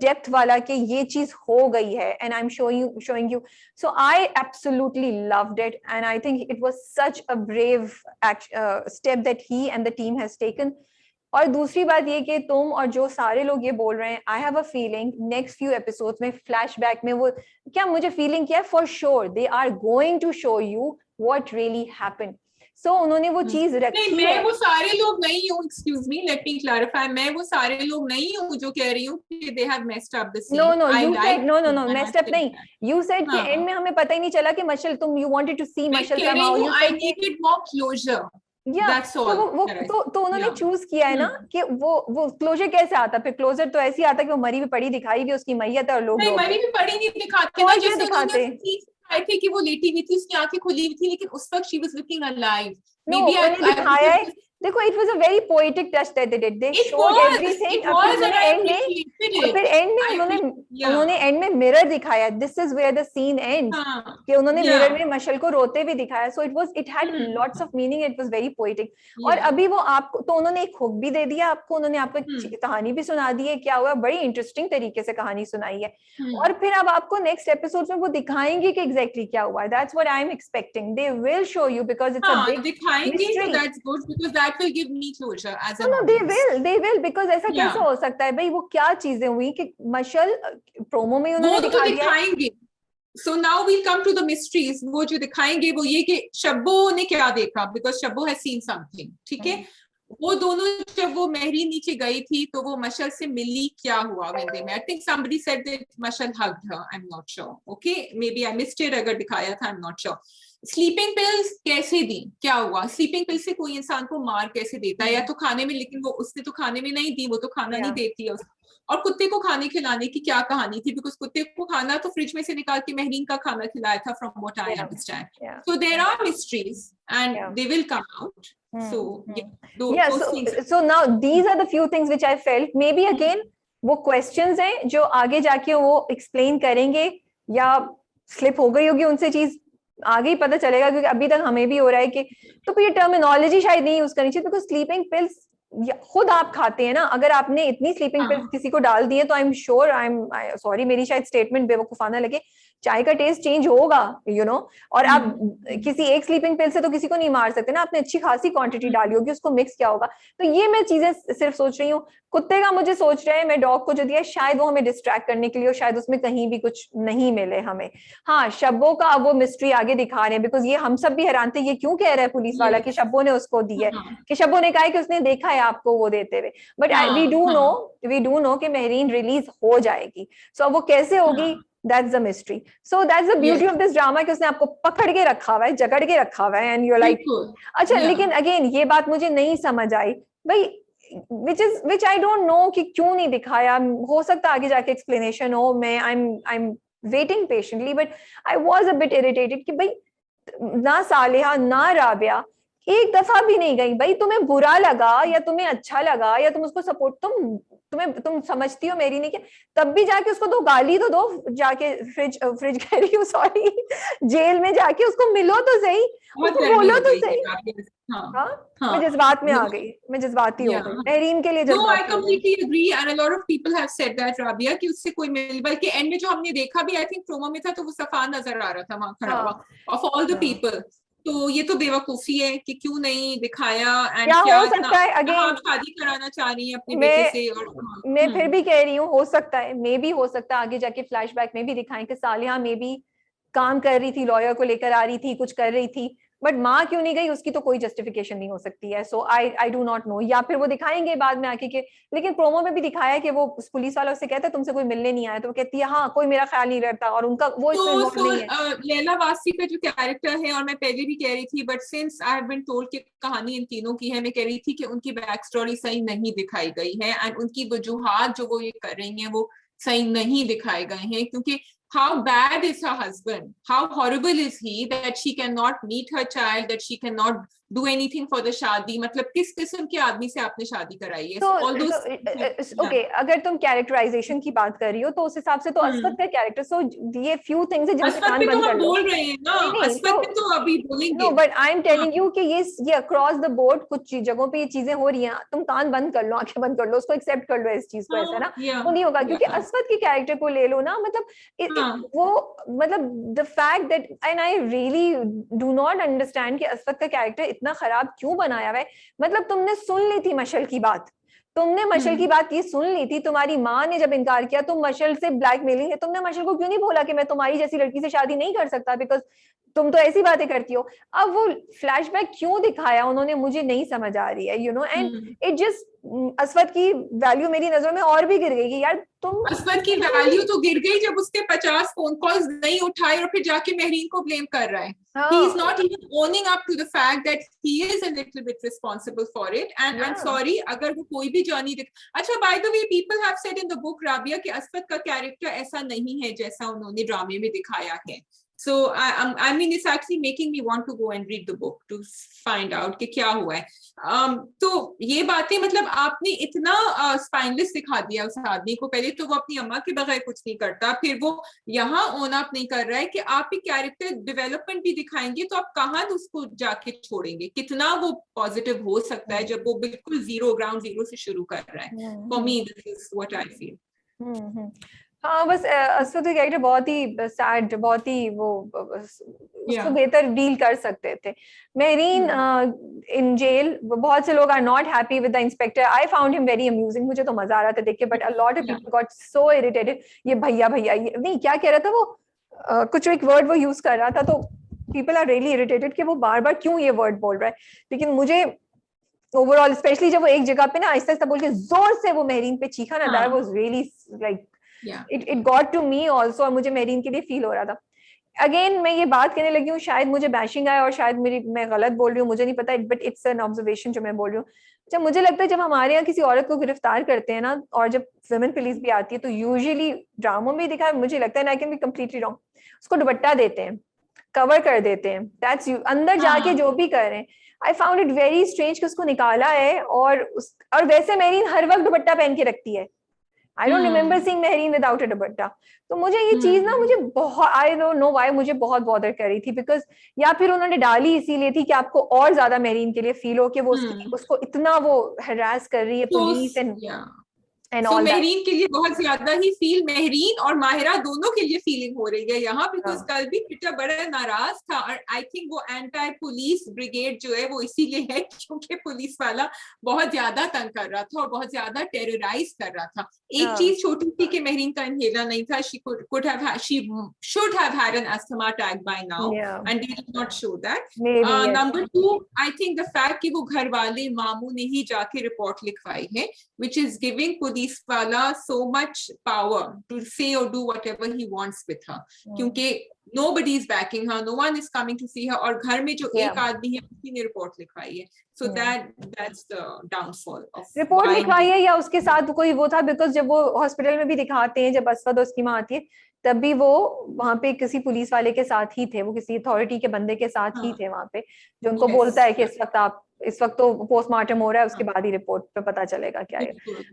depth वाला कि ये चीज हो गई है, and I'm showing you. So I absolutely loved it, and I think it was such a brave step that he and the team has taken. और दूसरी बात ये कि तुम और जो सारे लोग ये बोल रहे हैं, I have a feeling next few episodes में फ्लैशबैक में वो क्या मुझे फीलिंग क्या है, for sure they are going to show you what really happened. So उन्होंने वो चीज रखी. मैं वो सारे लोग नहीं हूँ, excuse me, let me clarify, मैं वो सारे लोग नहीं हूँ जो कह रही हूँ कि they have messed up the scene. No, you said no, messed up नहीं. You said कि एंड में हमें पता ही नहीं चला कि मशल, तुम you wanted to see Mashal somehow. You I needed more closure. That's all. तो उन्होंने चूज किया है ना कि वो क्लोजर कैसे आता, फिर क्लोजर तो ऐसे आता कि वो मरी भी पड़ी दिखाई भी उसकी मैयत है और लोग मरी भी पड़ी नहीं दिखाते ना, जैसे दिखाते थे कि वो लेटी हुई थी, उसकी आंखें खुली हुई थी, लेकिन उस वक्त she was looking alive. Maybe I दिखाया है. देखो, it was a very poetic touch that they did. They showed everything. फिर एंड में उन्होंने एंड में मिरर दिखाया. This is where the scene ends. कि उन्होंने मिरर में मशल को रोते हुए दिखाया. So it had lots of meaning. It was very poetic. और अभी वो आपको तो उन्होंने एक हुक भी दे दिया आपको, उन्होंने आपको एक कहानी भी सुना दी है. क्या हुआ, बड़ी इंटरेस्टिंग तरीके से कहानी सुनाई है. और फिर अब आपको नेक्स्ट एपिसोड में वो दिखाएंगे कि एग्जैक्टली क्या हुआ. That's what I am expecting. They will show you because it's a big mystery. That's good because that will give me closure as a no, they will because ऐसा कैसे हो सकता है भाई, वो क्या चीजें हुई कि मशल प्रोमो में उन्होंने दिखा दिया. So now we'll come to the mysteries. वो जो दिखाएंगे वो ये कि शब्बो ने क्या देखा, because Shabbo has seen something. ठीक है, वो दोनों जब वो महरीन नीचे गई थी तो वो मशल से मिली, क्या हुआ when they met? I think somebody said that Mashal hugged her. I'm not sure. Okay, maybe I missed it. अगर दिखाया था, I'm not sure. Sleeping pills कैसे दी, क्या हुआ? स्लीपिंग पिल से कोई इंसान को मार कैसे देता है, या तो खाने में, लेकिन वो उसने तो खाने में नहीं दी, वो तो खाना नहीं देती है. और कुत्ते को खाने खिलाने की क्या कहानी थी, बिकॉज कुत्ते को खाना तो फ्रिज में से निकाल के महरीन का खाना खिलाया था, from what I understand. So there are mysteries and they will come out. So now these are the few things which I felt maybe again वो questions हैं जो आगे जाके वो explain करेंगे, या स्लिप हो गई होगी उनसे चीज, आगे ही पता चलेगा, क्योंकि अभी तक हमें भी हो रहा है कि तो फिर ये टर्मिनोलॉजी शायद नहीं यूज करनी चाहिए, बिकॉज स्लीपिंग पिल्स खुद आप खाते हैं ना. अगर आपने इतनी स्लीपिंग पिल्स किसी को डाल दी है तो आई एम श्योर, सॉरी मेरी शायद स्टेटमेंट बेवकूफाना लगे, चाय का टेस्ट चेंज होगा, और आप किसी एक स्लीपिंग पिल से तो किसी को नहीं मार सकते ना, आपने अच्छी खासी क्वांटिटी डाली होगी, उसको मिक्स किया होगा. तो ये मैं चीजें सिर्फ सोच रही हूँ. कुत्ते का मुझे सोच रहे हैं, मैं डॉग को जो दिया शायद वो हमें डिस्ट्रैक्ट करने के लिए, और शायद उसमें कहीं भी कुछ नहीं मिले हमें. हाँ, शब्बों का वो मिस्ट्री आगे दिखा रहे हैं, बिकॉज ये हम सब भी हैरान थे, ये क्यों कह रहा है पुलिस वाला कि शब्बों ने उसको दी है, कि शब्बों ने कहा है कि उसने देखा है आपको वो देते हुए. बट वी डू नो कि महरीन रिलीज हो जाएगी. सो वो कैसे होगी, that's the mystery. So that's the beauty of this drama कि उसने आपको पकड़ के रखा हुआ है, जकड़ के रखा हुआ है, and you're like, अच्छा. लेकिन अगेन ये बात मुझे नहीं समझ आई भाई, which I don't know कि क्यों नहीं दिखाया. हो सकता आगे जाके explanation हो. मैं I'm waiting patiently, but I was a bit irritated कि भाई ना सालेहा ना राबिया एक दफा भी नहीं गई. भाई तुम्हें बुरा लगा या तुम्हें अच्छा लगा या तुम उसको सपोर्ट, तुम समझती हो मेरी नहीं, क्या तब भी जाके उसको दो गाली तो दो, जाके फ्रिज कह रही हूँ, सॉरी, जेल में जाके उसको मिलो तो सही, उसको बोलो तो सही. मैं जज्बात में आ गई, मैं जज्बाती हो गई महरीन के लिए. No, I completely agree, and a lot of people have said that, Rabia, कि उससे कोई मिल, बल्कि एंड में जो हमने देखा भी, आई थिंक प्रोमो में था, तो वो सफा नजर आ रहा था वहां खड़ा हुआ, ऑफ ऑल द पीपल. तो ये तो बेवकूफी है कि क्यों नहीं दिखाया. एंड क्या हो सकता है अगेन आप शादी कराना चाह रही हैं अपने बेटे से, और मैं फिर भी कह रही हूँ हो सकता है, मे भी हो सकता है आगे जाके फ्लैशबैक में भी दिखाएं कि सालिहा में भी काम कर रही थी, लॉयर को लेकर आ रही थी, कुछ कर रही थी, बट माँ क्यों नहीं गई उसकी तो कोई जस्टिफिकेशन नहीं हो सकती है. So I do not know. या फिर वो दिखाएंगे बाद में आके कि, लेकिन प्रोमो में भी दिखाया कि वो पुलिस वाला उससे कहता है तुमसे कोई मिलने नहीं आया, तो वो कहती है हाँ कोई मेरा ख्याल नहीं रखता, और उनका वो इसमें इन्वॉल्व नहीं है. लैला वासी का जो कैरेक्टर है, और मैं पहले भी कह रही थी, but since I have been told कि कहानी इन तीनों की है, मैं कह रही थी कि उनकी बैक स्टोरी सही नहीं दिखाई गई है, एंड उनकी वजूहात जो वो ये कर रही हैं वो सही नहीं दिखाए गए हैं. क्योंकि how bad is her husband, how horrible is he that she cannot meet her child, that she cannot do anything for the शादी. मतलब किस किस्म के आदमी से आपने शादी कराई है. ओके, अगर तुम कैरेक्टराइजेशन की बात कर रही हो तो उस हिसाब से तो असफत का कैरेक्टर, सो ये फ्यू थिंग्स है जिनसे कान बंद कर लो. बोल रहे हैं ना, असफत पे तो अभी बोलेंगे. No, but I am telling you कि ये अक्रॉस द बोर्ड कुछ जगहों पे ये चीजें हो रही हैं, तुम कान बंद कर लो, आंखें बंद कर लो, उसको एक्सेप्ट कर लो इस चीज को. ऐसा ना वो नहीं होगा, क्योंकि असफत के कैरेक्टर को ले लो ना, मतलब वो मतलब the fact that, and I really do not understand कि असफत का कैरेक्टर इतना खराब क्यों बनाया हुआ है. मतलब तुमने सुन ली थी मशल की बात, तुमने मशल की बात ये सुन ली थी, तुम्हारी माँ ने जब इनकार किया तुम मशल से ब्लैकमेलिंग है, तुमने मशल को क्यों नहीं बोला कि मैं तुम्हारी जैसी लड़की से शादी नहीं कर सकता, बिकॉज तुम तो ऐसी बातें करती हो. अब वो फ्लैशबैक क्यों दिखाया उन्होंने, मुझे नहीं समझ आ रही है, you know. And it just, Asfat की वैल्यू मेरी नजरों में और भी गिर गई कि यार तुम, असफत की वैल्यू तो गिर गई जब उसके 50 फोन कॉल्स नहीं उठाए और फिर जाके महरीन को ब्लेम कर रहा है. He is not even owning up to the fact that he is a little bit responsible for it. And I'm sorry, अगर वो कोई भी जर्नी अच्छा, by the way, people have said in the book, Rabia, कि असफत का character ऐसा नहीं है जैसा उन्होंने ड्रामे में दिखाया है. So I mean, it's actually making me want to go and read the book to find out कि क्या हुआ है. तो ये बातें, मतलब आपने इतना स्पाइनलेस दिखा दिया उस आदमी को. पहले तो वो अपनी अम्मा के बगैर कुछ नहीं करता, फिर वो यहाँ ओन अप नहीं कर रहा है कि आप एक कैरेक्टर डेवलपमेंट भी दिखाएंगे तो आप कहाँ उसको जाके छोड़ेंगे. कितना वो पॉजिटिव हो सकता है जब वो बिल्कुल जीरो, ग्राउंड जीरो से शुरू कर रहा है. For me this is what I feel. हाँ, बस असफत का कैरेक्टर बहुत ही सैड, बहुत ही वो उसको बेहतर डील कर सकते थे. महरीन इन जेल, बहुत से लोग are not happy with the inspector. I found him very amusing, मुझे तो मजा आ रहा था देख के, but a lot of people got so irritated. ये भैया भैया नहीं, क्या कह रहा था वो, कुछ एक वर्ड वो यूज कर रहा था, तो पीपल आर रियली इरिटेटेड कि वो बार बार क्यों ये वर्ड बोल रहा है. लेकिन मुझे ओवरऑल, स्पेशली जब वो एक जगह पे ना आहिस्ता आहिस्ता बोल के जोर से वो महरीन पे चीखा ना, that was really like it got to me also, और मुझे महरीन के लिए फील हो रहा था. अगेन मैं ये बात कहने लगी हूँ, शायद मुझे बैशिंग आए और शायद मैं गलत बोल रही हूँ, मुझे नहीं पता, बट इट्स एन ऑब्जर्वेशन जो मैं बोल रही हूँ. जब मुझे लगता है जब हमारे यहाँ किसी औरत को गिरफ्तार करते हैं ना, और जब विमेन पुलिस भी आती है, तो यूजुअली ड्रामों में दिखा, मुझे लगता है, I can be completely wrong, उसको दुपट्टा देते हैं, कवर कर देते हैं, दैट्स यू, अंदर जाके जो भी कर रहे हैं. I found it very strange कि उसको निकाला है, और वैसे महरीन हर वक्त दुपट्टा पहन के रखती है. I don't remember seeing Mehreen without a दुपट्टा. तो मुझे ये चीज ना, मुझे बहुत, I don't know why, मुझे बहुत बॉदर कर रही थी, बिकॉज या फिर उन्होंने डाली इसीलिए थी कि आपको और ज्यादा महरीन के लिए फील हो कि वो उसको इतना वो हरास कर रही है पुलिस एंड ऑल. महरीन के लिए बहुत ज्यादा ही फील, महरीन और माहिरा दोनों के लिए फीलिंग हो रही है यहाँ, बिकॉज कल भी पीटर बड़ा नाराज था, और आई थिंक वो एंटी पुलिस ब्रिगेड जो है वो इसीलिए है क्योंकि पुलिस वाला बहुत ज्यादा तंग कर रहा था और बहुत ज्यादा टेरराइज कर रहा था. एक चीज छोटी थी कि महरीन का इनहेलर नहीं था. she should have had an asthma attack by now, and they did not show that. Number 2, I think the fact कि वो घर वाले मामू ने ही जाके रिपोर्ट लिखवाई है, which is giving police wala so much power to say or do whatever he wants with her. क्योंकि nobody is backing her, no one is coming to see her, और घर में जो एक आदमी है उसी ने रिपोर्ट लिखवाई है. So that's the downfall of report लिखवाई है, या उसके साथ कोई वो था, बिकॉज जब वो हॉस्पिटल में भी दिखाते हैं, जब असफत और उसकी माँ आती है, तब भी वो वहां पे किसी पुलिस वाले के साथ ही थे, वो किसी अथॉरिटी के बंदे के साथ ही थे वहां पे, जो उनको बोलता है कि इस वक्त तो पोस्टमार्टम हो रहा है, उसके बाद ही रिपोर्ट पे पता चलेगा क्या है.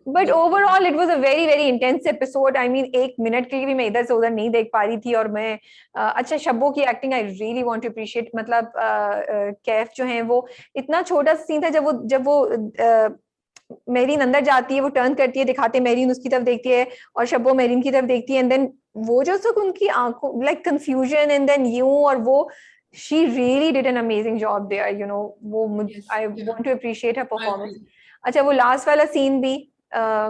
But overall it was a very very intense episode. I mean, एक मिनट के लिए भी मैं इधर से उधर नहीं देख पा रही थी. और मैं अच्छा, शब्बो की acting I really want to appreciate. मतलब कैफ जो है, वो इतना छोटा सा सीन था, जब वो महरीन अंदर जाती है, वो टर्न करती है, दिखाते महरीन उसकी तरफ देखती है और शब्बो महरीन की तरफ देखती है, एंड देन वो जो सब उनकी आंखों, like confusion, and then you, और वो she really did an amazing job there, you know. वो I want to appreciate her performance. अच्छा, वो लास्ट वाला सीन भी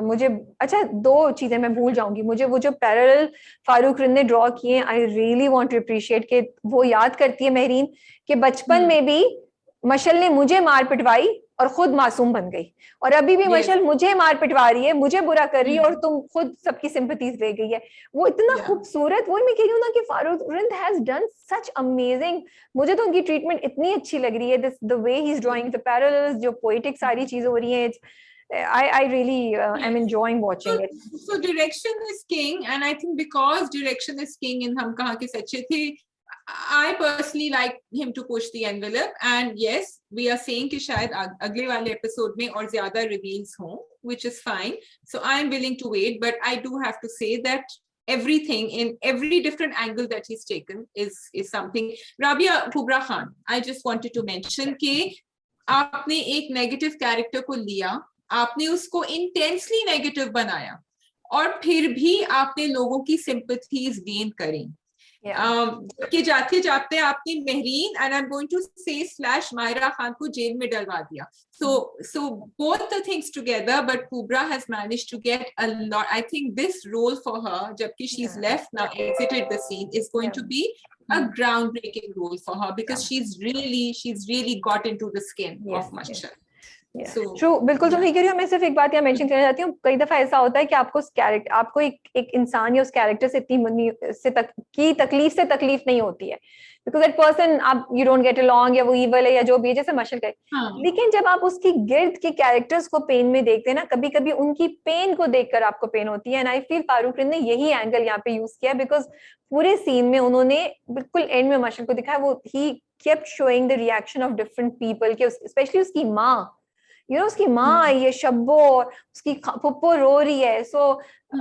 मुझे अच्छा 2 चीजें मैं भूल जाऊंगी, मुझे वो जो पैरेलल फारूक रिंद ने ड्रॉ किए, I really want to appreciate के वो याद करती है महरीन कि बचपन में भी मशल ने मुझे मार पिटवाई और खुद मासूम बन गई, और अभी भी मशल मुझे मार पिटवा रही है, मुझे बुरा कर रही है, और तुम खुद सबकी सिंपैथीज ले गई है। वो इतना खूबसूरत, वो मैं कह रही हूँ ना कि Farooq Rind has done such amazing. मुझे तो उनकी ट्रीटमेंट इतनी अच्छी लग रही है, this the way he is drawing the parallels, जो पोएटिक सारी चीजें हो रही हैं, I really am enjoying watching it. So direction is king, and I think because direction is king in Hum Kahan Ke Sache The, I personally like him to push the envelope. And yes, we are saying कि शायद अगले वाले episode में और ज़्यादा reveals हों, which is fine. So I am willing to wait, but I do have to say that everything in every different angle that he's taken is something. Rabia Kubra Khan, I just wanted to mention कि आपने एक negative character को लिया, आपने उसको intensely negative बनाया, और फिर भी आपने लोगों की सिंपैथीज गेन करी। कि जाते जाते आपने Mehreen and I am going to say slash Maira Khan को जेल में डलवा दिया। So both the things together, but Kubra has managed to get a lot. I think this role for her, jabki she's left now, exited the scene, is going to be a groundbreaking role for her, because she's really got into the skin of Mashal. True, बिल्कुल तुम ठीक कह रही हो। मैं सिर्फ एक बात यहाँ मेंशन करना चाहती हूँ, कई दफा ऐसा होता है कि आपको उस कैरेक्टर, आपको एक इंसान या उस कैरेक्टर से इतनी तकलीफ से तकलीफ नहीं होती है, बिकॉज दैट पर्सन आप यू डोंट गेट अलोंग, या वो इवल है या जो भी है, जैसे मशल का। लेकिन जब आप उसकी गिर्द के कैरेक्टर्स को पेन में देखते हैं ना, कभी कभी उनकी पेन को देखकर आपको पेन होती है। And I feel Farooq Rind ने यही एंगल यहाँ पे यूज किया, बिकॉज पूरे सीन में उन्होंने बिल्कुल एंड में मशल को दिखाया, वो he kept showing the reaction of different people, के स्पेशली उसकी माँ, यू नो उसकी माँ आई है शब्बो, और उसकी पुप्पो रो रही है। So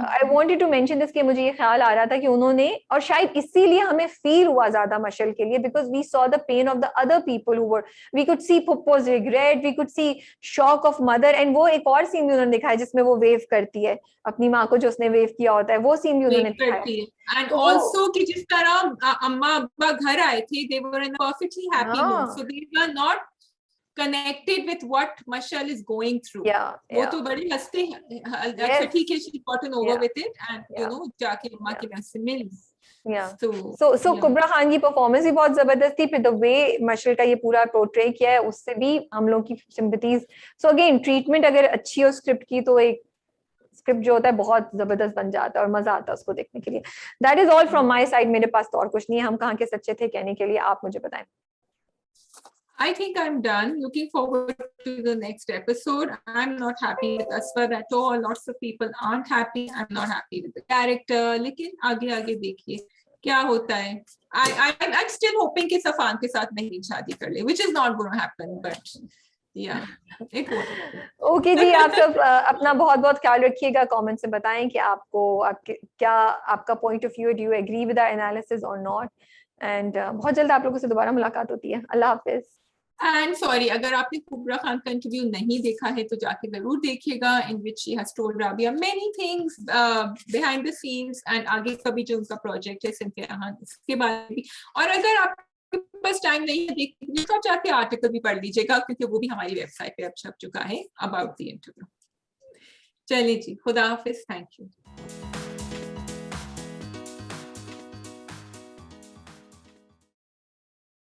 I wanted to mention this, कि मुझे ये ख्याल आ रहा था कि उन्होंने, और शायद इसीलिए हमें फील हुआ ज्यादा मशल के लिए, because we saw the pain of the other people who were, we could see Puppo's regret, we could see shock of mother. And वो एक और सीन भी उन्होंने दिखाया जिसमें वो वेव करती है अपनी माँ को, जो उसने वेव किया होता है, वो सीन भी उन्होंने दिखाया। एंड आल्सो कि जिस तरह अम्मा अब्बा घर आए थे, they were in perfectly happy mood, so they were not connected with what Mashal is going through. वो तो बड़ी हंसते हैं, अच्छा ठीक है, she gotten over with it, and you know जाके अम्मा के पास से मिली। So कुबरा खान की परफॉर्मेंस भी बहुत जबरदस्त थी, फिर द वे मशल का ये पूरा पोर्ट्रे किया है, उससे भी हम लोग की सिंपैथीज। सो अगेन ट्रीटमेंट अगर अच्छी हो स्क्रिप्ट की, तो एक स्क्रिप्ट जो होता है बहुत जबरदस्त बन जाता है और मजा आता है उसको देखने के लिए। That is all from my side, मेरे पास तो और कुछ नहीं है हम कहाँ के सच्चे थे कहने के लिए। आप मुझे बताएं। I think I'm done. Looking forward to the next episode. I'm not happy with Aswad at all. Lots of people aren't happy. I'm not happy with the character. लेकिन आगे आगे देखिए क्या होता है। I'm still hoping कि सफान के साथ नहीं शादी कर ले, which is not going to happen. But yeah, it won't. Okay जी, आप सब अपना बहुत बहुत ख्याल रखिएगा। कमेंट से बताएं कि आपको क्या आपका point of view, do you agree with our analysis और नॉट। एंड बहुत जल्द आप लोगों से दोबारा मुलाकात होती है। अल्लाह हाफिज। And sorry, अगर आपने कुबरा खान का इंटरव्यू नहीं देखा है तो जाके जरूर देखिएगा, in which she has told Rabia many things behind the scenes, and आगे का भी जो उनका प्रोजेक्ट है सिंथिया खान, इसके बारे में। और अगर आपके पास टाइम नहीं है देखने तो आप जाके आर्टिकल भी पढ़ लीजिएगा, क्योंकि वो भी हमारी वेबसाइट पे अब छप चुका है अबाउट द इंटरव्यू। चलिए जी, खुदा हाफिज, थैंक यू।